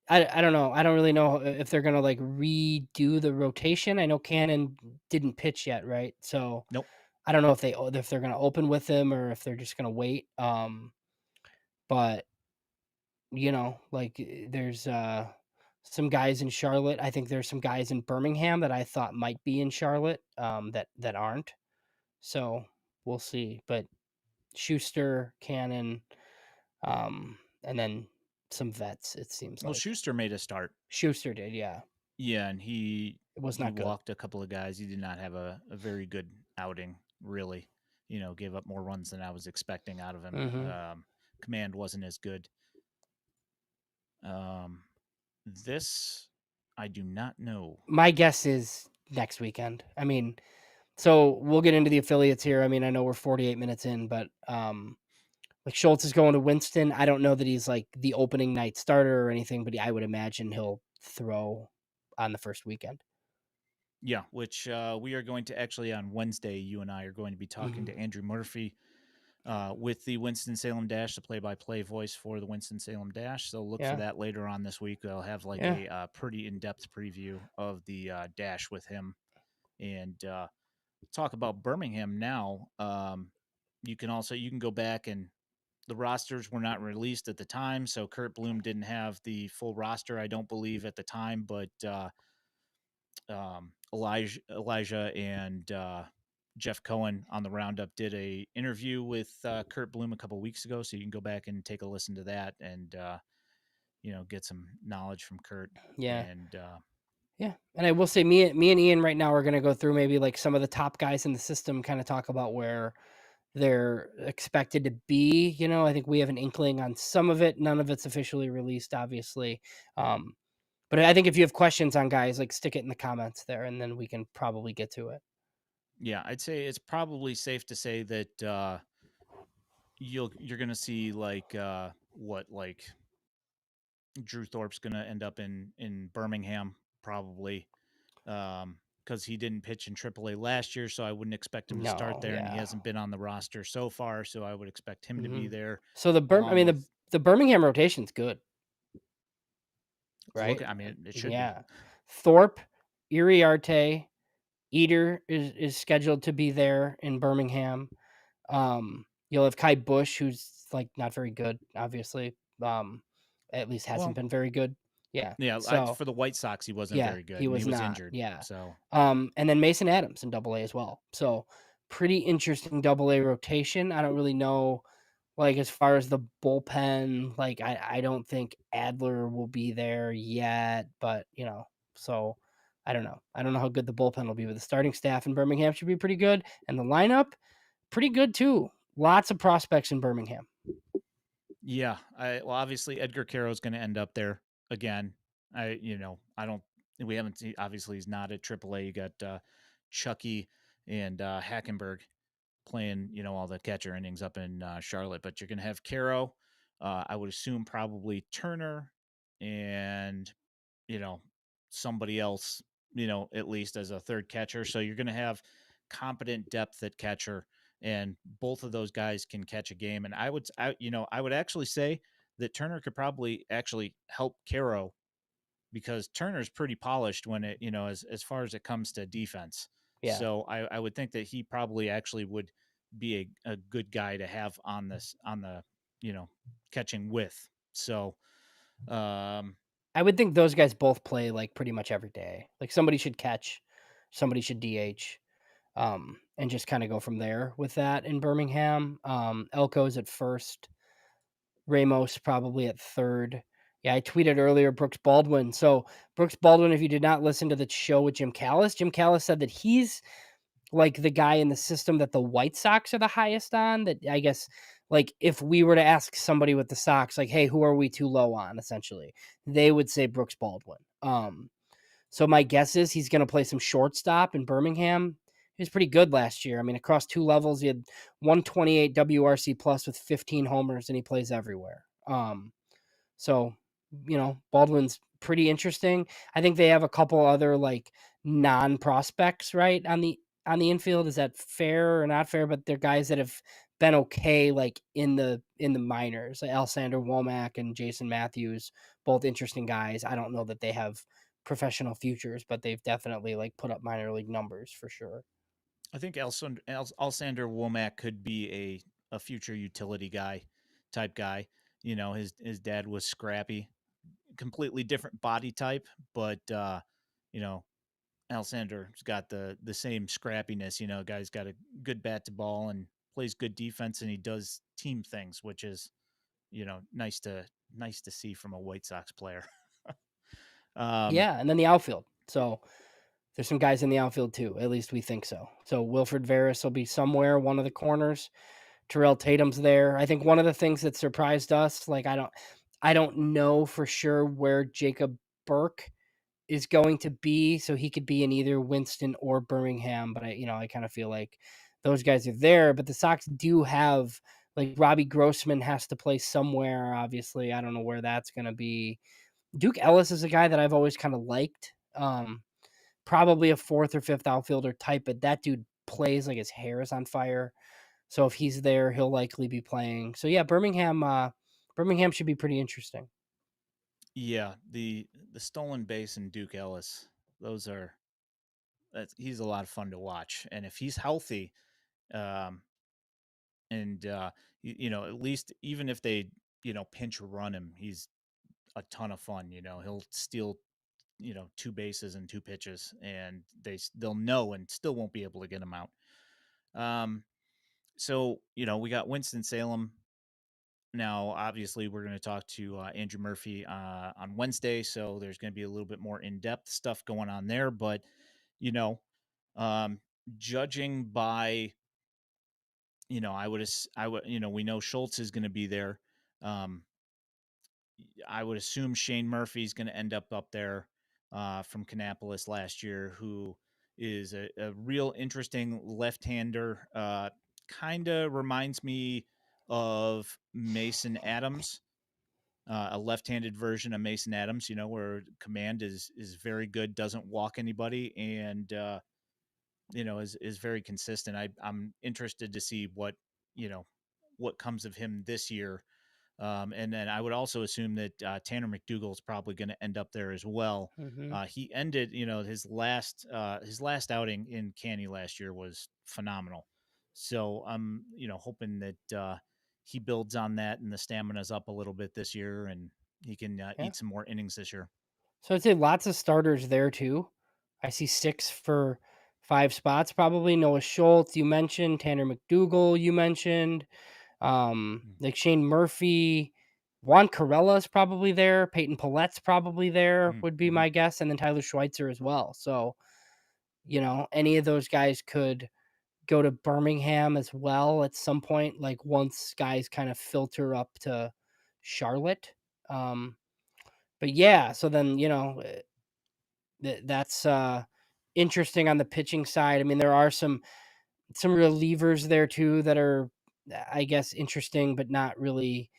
I don't know. I don't really know if they're gonna like redo the rotation. I know Cannon didn't pitch yet, right? So nope. I don't know if they're gonna open with him or if they're just gonna wait. But like there's some guys in Charlotte. I think there's some guys in Birmingham that I thought might be in Charlotte that aren't. So we'll see. But Schuster, Cannon, and then some vets. It seems Well, like Schuster made a start. Schuster did. Yeah, Yeah, and it was he not good. walked a couple of guys. He did not have a very good outing, really. Gave up more runs than I was expecting out of him. Hmm. Command wasn't as good. Um, this I do not know. My guess is next weekend. I mean, so we'll get into the affiliates here. I mean, I know we're 48 minutes in, but like Schultz is going to Winston. I don't know that he's like the opening night starter or anything, but I would imagine he'll throw on the first weekend. Yeah, which we are going to actually on Wednesday. You and I are going to be talking Hmm. to Andrew Murphy with the Winston-Salem Dash, the play-by-play voice for the Winston-Salem Dash. So look for Yeah, that later on this week. I'll have like yeah, a pretty in-depth preview of the Dash with him and talk about Birmingham now. You can go back and the rosters were not released at the time, so Kurt Bloom didn't have the full roster, I don't believe, at the time. But Elijah and Jeff Cohen on the Roundup did a interview with Kurt Bloom a couple weeks ago, so you can go back and take a listen to that and get some knowledge from Kurt. yeah. And Yeah, and I will say me and Ian right now are gonna go through maybe, like, some of the top guys in the system, kinda talk about where they're expected to be, you know? I think we have an inkling on some of it, none of it's officially released, obviously, um, but I think if you have questions on guys, like, stick it in the comments there, and then we can probably get to it. Yeah, I'd say it's probably safe to say that you're gonna see like what like Drew Thorpe's gonna end up in Birmingham probably because he didn't pitch in AAA last year, so I wouldn't expect him to start No, there, and he yeah. hasn't been on the roster so far, so I would expect him to be Mhm. there So I along mean, with the Birmingham rotation's good, it's look. right? I mean, it should be. Yeah. Thorpe, Iriarte, Eater is scheduled to be there in Birmingham. You'll have Kai Bush, who's, like, not very good, obviously, at least hasn't Well, been very good. Yeah, yeah, so for the White Sox, he wasn't yeah, very good, he and he was was not, injured. yeah. So And then Mason Adams in Double A as well. So, pretty interesting Double A rotation. I don't really know, like, as far as the bullpen, like, I don't think Adler will be there yet, but, you know, so I don't know. I don't know how good the bullpen will be, but the starting staff in Birmingham should be pretty good, and the lineup, pretty good too. Lots of prospects in Birmingham. yeah, obviously Edgar Caro is going to end up there again. I don't. We haven't seen. Obviously, he's not at AAA. You got Chucky and Hackenberg playing, all the catcher innings up in Charlotte. But you're going to have Caro. I would assume probably Turner and you know somebody else. At least as a third catcher. So you're going to have competent depth at catcher, and both of those guys can catch a game. And I would actually say that Turner could probably actually help Caro because Turner's pretty polished when as far as it comes to defense. Yeah. So I would think that he probably actually would be a good guy to have on the you know catching with. So um I would think those guys both play, like, pretty much every day. Like, somebody should catch, somebody should DH, and just kinda go from there with that in Birmingham. Elko's at first, Ramos probably at third. Yeah, I tweeted earlier Brooks Baldwin. So, Brooks Baldwin, if you did not listen to the show with Jim Callis said that he's, like, the guy in the system that the White Sox are the highest on. That, I guess, like, if we were to ask somebody with the Sox, like, "Hey, who are we too low on?" Essentially, they would say Brooks Baldwin. So my guess is he's gonna play some shortstop in Birmingham. He was pretty good last year. I mean, across 2 levels, he had 128 WRC plus with 15 homers, and he plays everywhere. So, Baldwin's pretty interesting. I think they have a couple other, like, non-prospects, right, on the infield. Is that fair or not fair? But they're guys that have been okay, like, in the minors, like Alexander Womack and Jason Matthews, both interesting guys. I don't know that they have professional futures, but they've definitely, like, put up minor league numbers for sure. I think Alexander Womack could be a future utility guy type guy. His dad was scrappy, completely different body type, but you know, Alexander's got the same scrappiness. Guy's got a good bat to ball and plays good defense, and he does team things, which is nice to see from a White Sox player. um, Yeah, and then the outfield. So there's some guys in the outfield too. At least we think so. So Wilfred Veras will be somewhere, one of the corners. Terrell Tatum's there. I think one of the things that surprised us, like, I don't know for sure where Jacob Burke is going to be, so he could be in either Winston or Birmingham, but I kind of feel like those guys are there, but the Sox do have, like, Robbie Grossman has to play somewhere, obviously. I don't know where that's going to be. Duke Ellis is a guy that I've always kind of liked. Probably a fourth or fifth outfielder type, but that dude plays like his hair is on fire. So if he's there, he'll likely be playing. So yeah, Birmingham should be pretty interesting. yeah, the stolen base and Duke Ellis, those are he's a lot of fun to watch, and if he's healthy, um, and at least even if they pinch run him, he's a ton of fun. He'll steal two bases and two pitches, and they'll know and still won't be able to get him out. Um, so we got Winston Salem Now, obviously, we're going to talk to Andrew Murphy on Wednesday, so there's going to be a little bit more in-depth stuff going on there. But you know, um, judging by I would we know Schultz is going to be there. Um, I would assume Shane Murphy's going to end up there from Kannapolis last year, who is a real interesting left-hander. Kind of reminds me of Mason Adams, a left-handed version of Mason Adams. Where command is very good, doesn't walk anybody, and is very consistent. I'm interested to see what comes of him this year. And then I would also assume that Tanner McDougal is probably going to end up there as well. Hmm. He ended, his last outing in Canny last year was phenomenal. So I'm, hoping that he builds on that and the stamina's up a little bit this year, and he can Yeah. eat some more innings this year. So I'd say lots of starters there too. I see 6 for 5 spots probably. Noah Schultz, you mentioned. Tanner McDougal, you mentioned. Like Shane Murphy. Juan Carella's probably there. Peyton Paulette's probably there, would be Mm-hmm. my guess. And then Tyler Schweitzer as well. So, any of those guys could go to Birmingham as well at some point, like once guys kind of filter up to Charlotte. Um, but yeah, so then, that's interesting on the pitching side. I mean, there are some relievers there too that are, I guess, interesting, but not really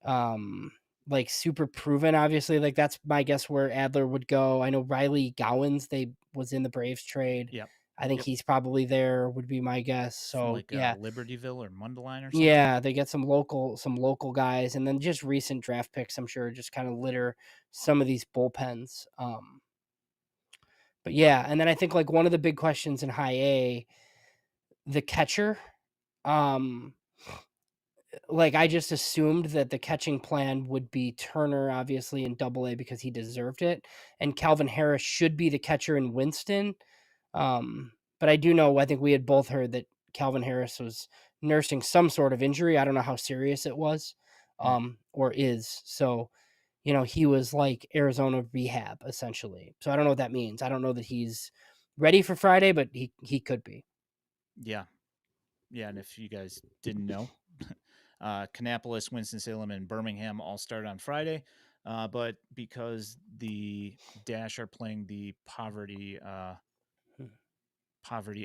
um like super proven. Obviously, like that's my guess where Adler would go. I know Riley Gowans, they was in the Braves trade. Yep. I think Yep. he's probably there, would be my guess. From So like yeah, Libertyville or Mundelein or something. yeah, they get some local guys, and then just recent draft picks. I'm sure just kind of litter some of these bullpens. But yeah, and then I think like one of the big questions in High A, the catcher. Um, like I just assumed that the catching plan would be Turner, obviously in Double A because he deserved it, and Calvin Harris should be the catcher in Winston. But I do know I think we had both heard that Calvin Harris was nursing some sort of injury. I don't know how serious it was, Mm. or is. So, he was like Arizona rehab essentially. So I don't know what that means. I don't know that he's ready for Friday, but he could be. Yeah. Yeah. And if you guys didn't know, Kannapolis, Winston-Salem, and Birmingham all start on Friday. But because the Dash are playing the Poverty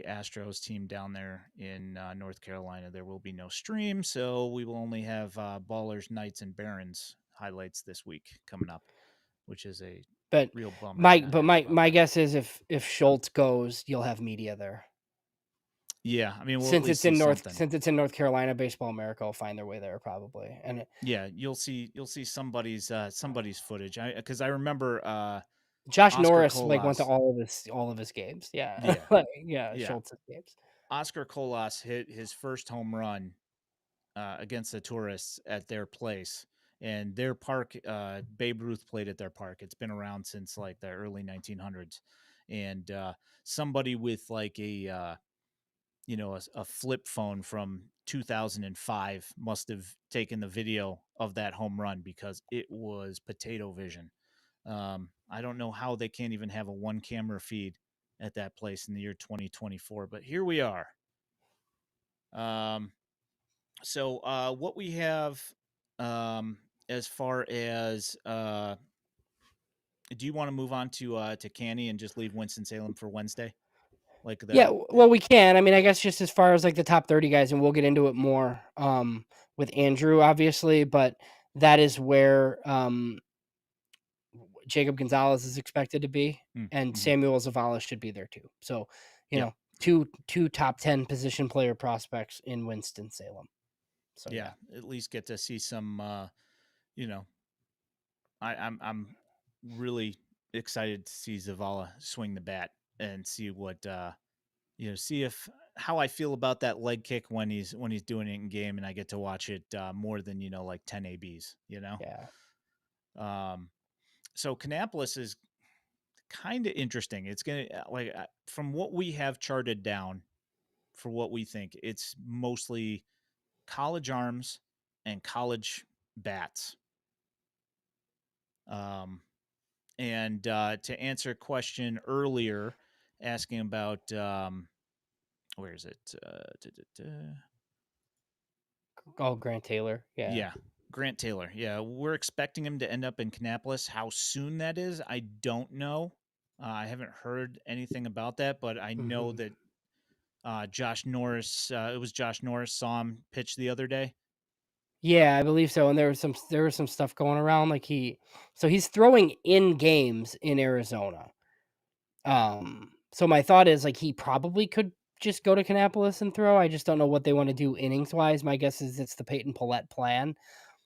Astros team down there in North Carolina, there will be no stream. So we will only have Ballers, Knights, and Barons highlights this week coming up, which is a But real bummer. Mike, Not but happy my about my that. guess is if Schultz goes, you'll have media there. Yeah, I mean, we'll at Since least it's see in North something. since it's in North Carolina, Baseball America will find their way there probably. And Yeah, you'll see somebody's footage. Because I remember Josh Oscar Norris like went to Colas. all of his games. Yeah. Yeah, Like, yeah, yeah. Schultz's games. Oscar Colas hit his first home run against the Tourists at their place, and their park. Babe Ruth played at their park. It's been around since like the early 1900s, and somebody with like a flip phone from 2005 must have taken the video of that home run because it was potato vision. I don't know how they can't even have a one camera feed at that place in the year 2024, but here we are. Um, so what we have as far as do you want to move on to Canny and just leave Winston Salem for Wednesday? Like Yeah, the well we can. I mean, I guess just as far as like the top 30 guys, and we'll get into it more with Andrew, obviously, but that is where Jacob Gonzalez is expected to be, and mm-hmm. Samuel Zavala should be there too. So, Yep. two top 10 position player prospects in Winston Salem. So Yeah, yeah, at least get to see some you know, I'm really excited to see Zavala swing the bat and see what see if how I feel about that leg kick when he's doing it in game and I get to watch it more than like 10 ABs. yeah, Um so Kannapolis is kind of interesting. It's going to from what we have charted down for what we think, it's mostly college arms and college bats. Um, and to answer a question earlier, asking about where is it? Oh, Grant Taylor. Yeah. Yeah, Grant Taylor. Yeah, we're expecting him to end up in Kannapolis. How soon that is, I don't know. I haven't heard anything about that, but I know Mhm. that Josh Norris. It was Josh Norris saw him pitch the other day. Yeah, I believe so, and there was some stuff going around, like, he's throwing in games in Arizona. So my thought is, like, he probably could just go to Kannapolis and throw. I just don't know what they wanna do innings-wise. My guess is it's the Peyton Pallette plan.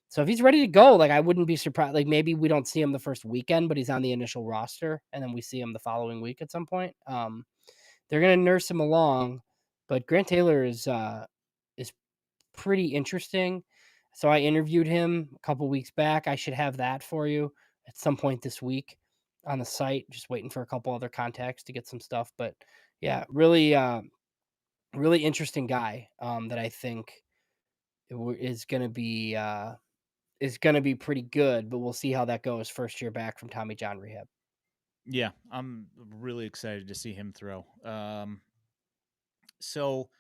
So if he's ready to go, like, I wouldn't be surprised. Like, maybe we don't see him the first weekend, but he's on the initial roster, and then we see him the following week at some point. They're gonna nurse him along, but Grant Taylor is pretty interesting. So I interviewed him a couple weeks back. I should have that for you at some point this week on the site. Just waiting for a couple other contacts to get some stuff. But yeah, really interesting guy that I think is gonna be pretty good. But we'll see how that goes. First year back from Tommy John rehab. Yeah, I'm really excited to see him throw. So,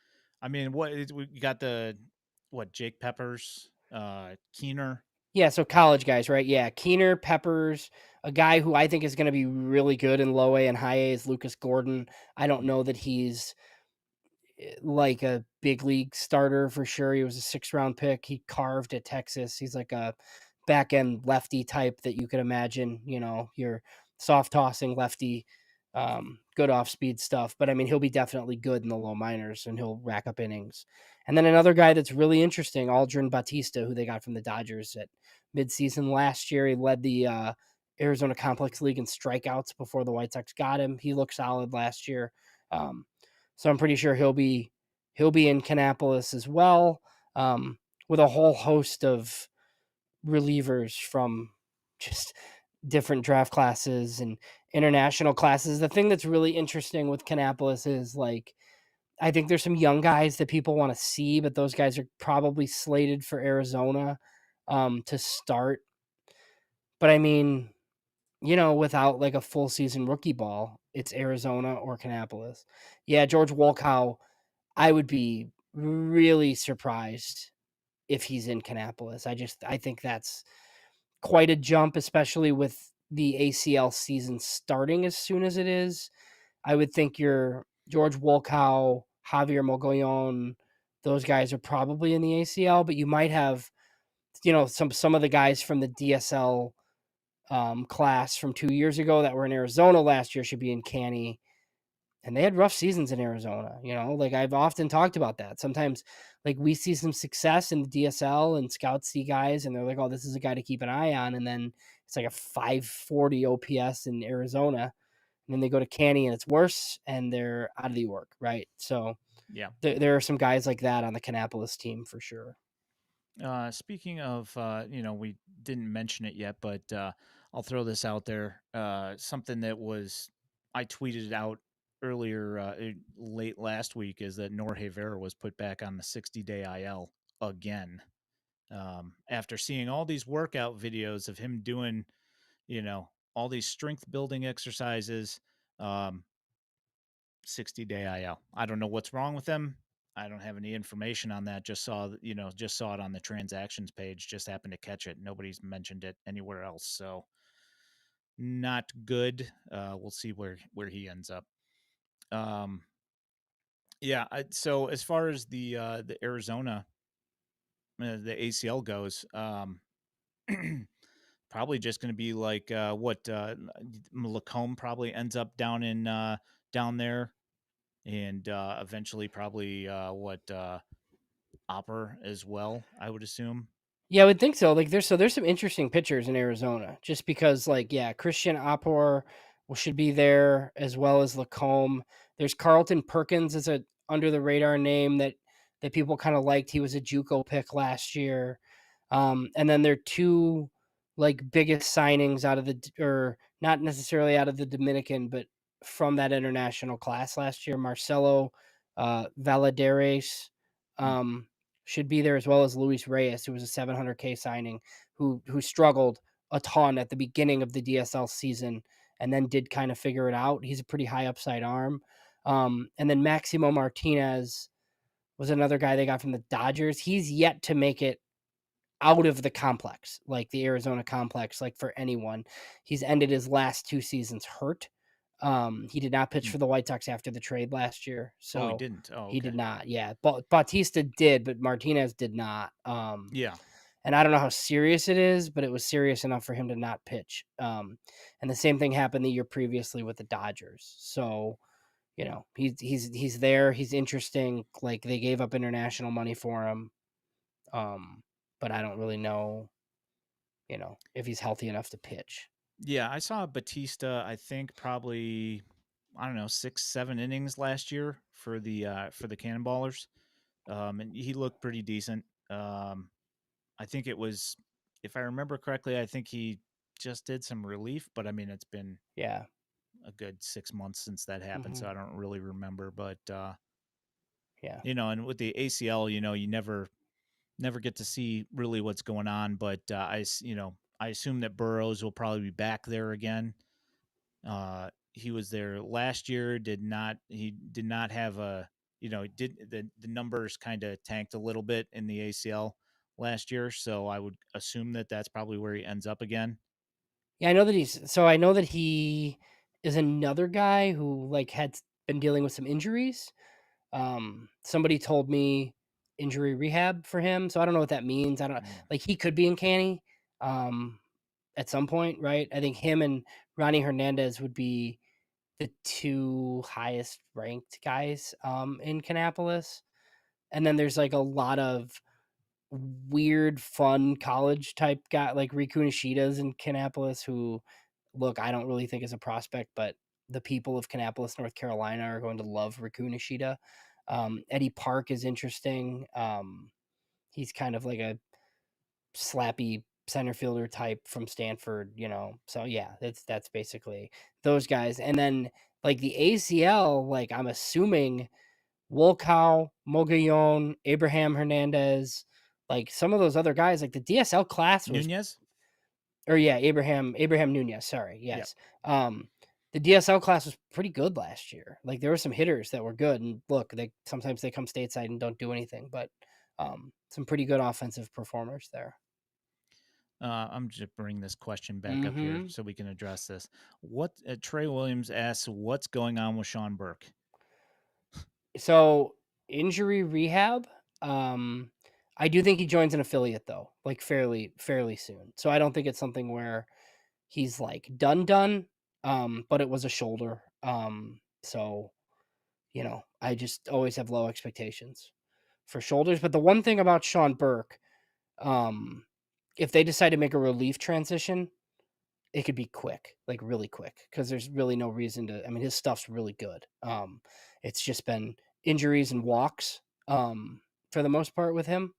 I mean, we got the what Jake Peppers, Keener. Yeah, so college guys, right? Yeah, Keener, Peppers, a guy who I think is going to be really good in low A and high A is Lucas Gordon. I don't know that he's like a big league starter for sure. He was a 6th round pick. He carved at Texas. He's like a back end lefty type that you could imagine, your soft tossing lefty, good off speed stuff. But I mean, he'll be definitely good in the low minors and he'll rack up innings. And then another guy that's really interesting, Aldrin Bautista, who they got from the Dodgers at midseason last year. He led the Arizona Complex League in strikeouts before the White Sox got him. He looked solid last year. Um, so I'm pretty sure he'll be in Kannapolis as well, with a whole host of relievers from just different draft classes and international classes. The thing that's really interesting with Kannapolis is, like, I think there's some young guys that people want to see, but those guys are probably slated for Arizona to start. But I mean, without like a full season rookie ball, it's Arizona or Kannapolis. Yeah, George Wolkow, I would be really surprised if he's in Kannapolis. I think that's quite a jump, especially with the ACL season starting as soon as it is. I would think your George Wolkow, Javier Mogollon, those guys are probably in the ACL, but you might have, some of the guys from the DSL class from 2 years ago that were in Arizona last year should be in Canny, and they had rough seasons in Arizona. Like, I've often talked about that. Sometimes, like, we see some success in the DSL and scouts see guys and they're like, oh, this is a guy to keep an eye on. And then it's like a 540 OPS in Arizona. And then they go to Canny and it's worse and they're out of the work. Right. So Yeah. there are some guys like that on the Kannapolis team for sure. Speaking of, we didn't mention it yet, but I'll throw this out there. Something that I tweeted out earlier, late last week, is that Norge Vera was put back on the 60-day IL again. After seeing all these workout videos of him doing, all these strength building exercises, um, 60-day IL. I don't know what's wrong with them. I don't have any information on that. Just saw it on the transactions page. Just happened to catch it. Nobody's mentioned it anywhere else. So not good. We'll see where he ends up. Um, yeah. So as far as the Arizona the ACL goes, probably just going to be like what Lacombe probably ends up down there, and eventually probably what Opper as well, I would assume. Yeah, I would think so. Like, there's some interesting pitchers in Arizona, just because, like, yeah, Christian Appor should be there as well as Lacombe. There's Carlton Perkins as a under the radar name that people kind of liked. He was a JUCO pick last year, and then their two like biggest signings out of or not necessarily out of the Dominican, but from that international class last year, Marcelo Valadares. should be there, as well as Luis Reyes, who was a 700K signing, who struggled a ton at the beginning of the DSL season and then did kind of figure it out. He's a pretty high upside arm. And then Maximo Martinez was another guy they got from the Dodgers. He's yet to make it out of the complex, like the Arizona complex, like for anyone. He's ended his last 2 seasons hurt. He did not pitch Hmm. for the White Sox after the trade last year, Oh, he so didn't. Oh, he okay. did not. Yeah, but Bautista did, but Martinez did not. Yeah. And I don't know how serious it is, but it was serious enough for him to not pitch. And the same thing happened the year previously with the Dodgers. So, he's there. He's interesting. Like, they gave up international money for him. But I don't really know, if he's healthy enough to pitch. Yeah, I saw Batista, I think probably, I don't know, 6, 7 innings last year for the Cannonballers. And he looked pretty decent. I think it was, if I remember correctly, I think he just did some relief, but I mean, it's been Yeah. a good 6 months since that happened, Hmm. so I don't really remember. But Yeah. and with the ACL, you never get to see really what's going on. But I assume that Burrows will probably be back there again. He was there last year. He did not have a did the numbers kind of tanked a little bit in the ACL last year, so I would assume that that's probably where he ends up again. Yeah, I know that he is another guy who, like, had been dealing with some injuries. Somebody told me injury rehab for him, so I don't know what that means. I don't Mm. like he could be in Canny um at some point, right? I think him and Ronnie Hernandez would be the 2 highest ranked guys in Kannapolis. And then there's like a lot of weird, fun college type guy like Riku Nishida's in Kannapolis, who, look, I don't really think is a prospect, but the people of Kannapolis, North Carolina, are going to love Riku Nishida. Eddie Park is interesting. He's kind of like a slappy center fielder type from Stanford. So yeah, that's basically those guys. And then, like, the ACL, like, I'm assuming Wolkow, Mogollon, Abraham Hernandez, like some of those other guys, like the DSL class was, Nunez? or yeah, Abraham Nunez. Sorry, Yep. yes. The DSL class was pretty good last year. Like, there were some hitters that were good, and look, they sometimes they come stateside and don't do anything, but some pretty good offensive performers there. I'm just bringing this question back up here Hmm. so we can address this. What Trey Williams asks, what's going on with Sean Burke? So, injury rehab. Um, I do think he joins an affiliate though, like fairly soon. So I don't think it's something where he's like done. But it was a shoulder. So I just always have low expectations for shoulders. But the one thing about Sean Burke, um, if they decide to make a relief transition, it could be quick, like really quick, because there's really no reason to. I mean, his stuff's really good. It's just been injuries and walks, for the most part with him.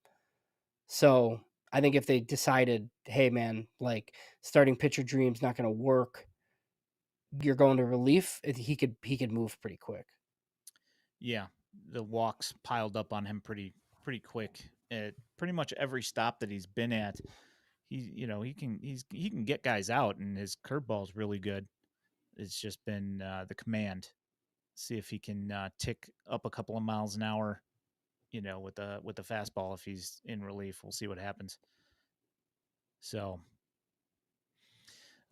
So I think if they decided, hey man, like, starting pitcher dream's not going to work, you're going to relief, he could move pretty quick. Yeah, the walks piled up on him pretty quick at pretty much every stop that he's been at. He can get guys out, and his curveball's really good. It's just been the command. See if he can tick up a couple of miles an hour. With the fastball, if he's in relief, we'll see what happens. So,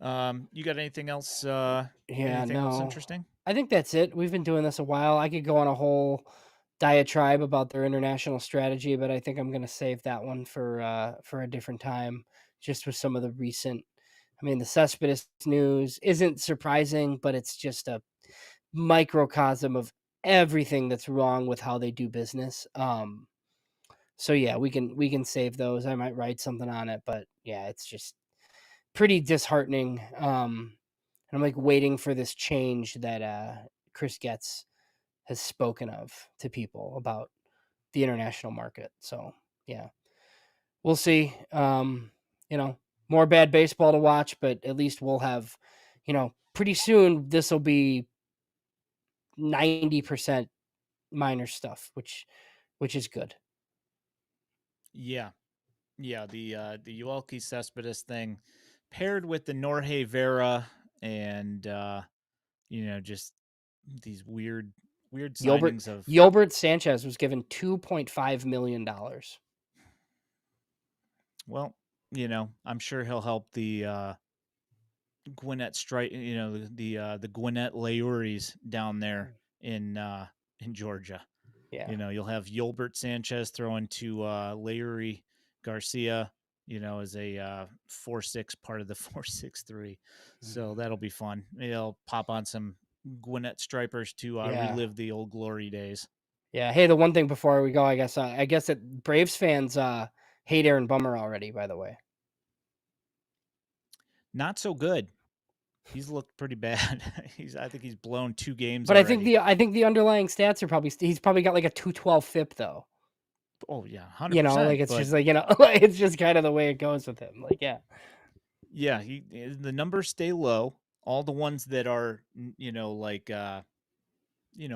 you got anything else? Yeah, Anything else no. interesting? I think that's it. We've been doing this a while. I could go on a whole diatribe about their international strategy, but I think I'm going to save that one for a different time, just with some of the recent. I mean, the Cespedes news isn't surprising, but it's just a microcosm of everything that's wrong with how they do business. So yeah, we can save those. I might write something on it, but yeah, it's just pretty disheartening. And I'm like waiting for this change that Chris Getz has spoken of to people about the international market. So yeah, we'll see. More bad baseball to watch, but at least we'll have, pretty soon this will be 90% minor stuff, which is good. Yeah, yeah. The Uelki Cespedes thing, paired with the Norhe Vera and just these weird Yolbert signings of. Yolbert Sanchez was given $2.5 million. Well, I'm sure he'll help the Gwinnett strike. The Gwinnett Layuris down there in Georgia. Yeah. You'll have Yolbert Sanchez throwing to Layuri Garcia. As a 4-6 part of the 4-6-3. So that'll be fun. He'll pop on some Gwinnett stripers to Yeah. relive the old glory days. Yeah. Hey, the one thing before we go, I guess that Braves fans hate Aaron Bummer already, by the way. Not so good. He's looked pretty bad. I think he's blown 2 games But already. I think the underlying stats are he's probably got like a 212 FIP though. Oh yeah, Like 100%. it's But just like, it's just kind of the way it goes with him. Like, yeah. yeah, the numbers stay low. All the ones that are like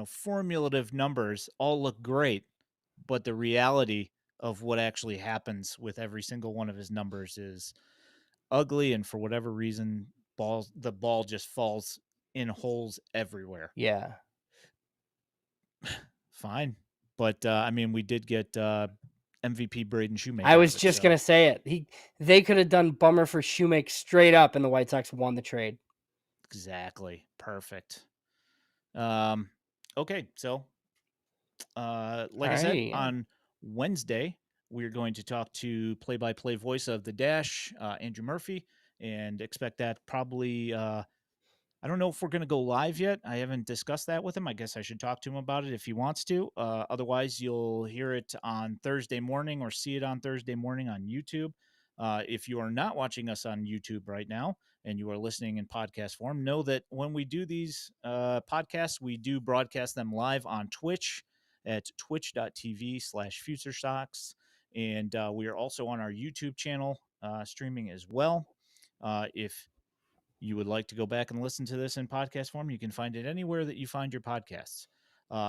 formulative numbers all look great, but the reality of what actually happens with every single one of his numbers is ugly, and for whatever reason, the ball just falls in holes everywhere. Yeah. Fine, but I mean, we did get MVP Braden Shoemake I out was of it, just so gonna say it. They could have done Bummer for Shoemake straight up, and the White Sox won the trade. exactly perfect. Um, okay, so like I said, Alrighty, yeah. on Wednesday, we're going to talk to play-by-play voice of the Dash, Andrew Murphy, and expect that probably. I don't know if we're going to go live yet. I haven't discussed that with him. I guess I should talk to him about it if he wants to. Otherwise, you'll hear it on Thursday morning or see it on Thursday morning on YouTube. If you are not watching us on YouTube right now and you are listening in podcast form, know that when we do these podcasts, we do broadcast them live on Twitch at twitch.tv/FutureSox. And we are also on our YouTube channel streaming as well. If you would like to go back and listen to this in podcast form, you can find it anywhere that you find your podcasts.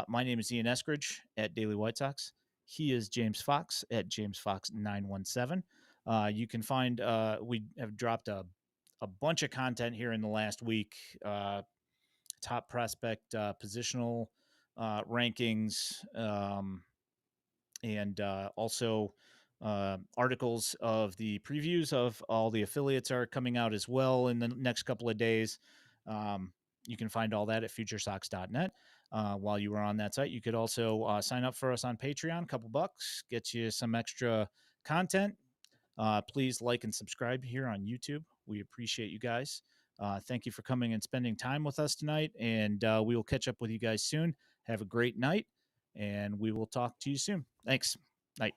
My name is Ian Eskridge at Daily White Sox. He is James Fox at James Fox 917. You can find we have dropped a bunch of content here in the last week. Top prospect positional rankings, and also articles of the previews of all the affiliates are coming out as well in the next couple of days. You can find all that at futuresox.net. While you are on that site, you could also sign up for us on Patreon. A couple bucks gets you some extra content. Please like and subscribe here on YouTube. We appreciate you guys. Thank you for coming and spending time with us tonight. And we will catch up with you guys soon. Have a great night, and we will talk to you soon. Thanks. Night.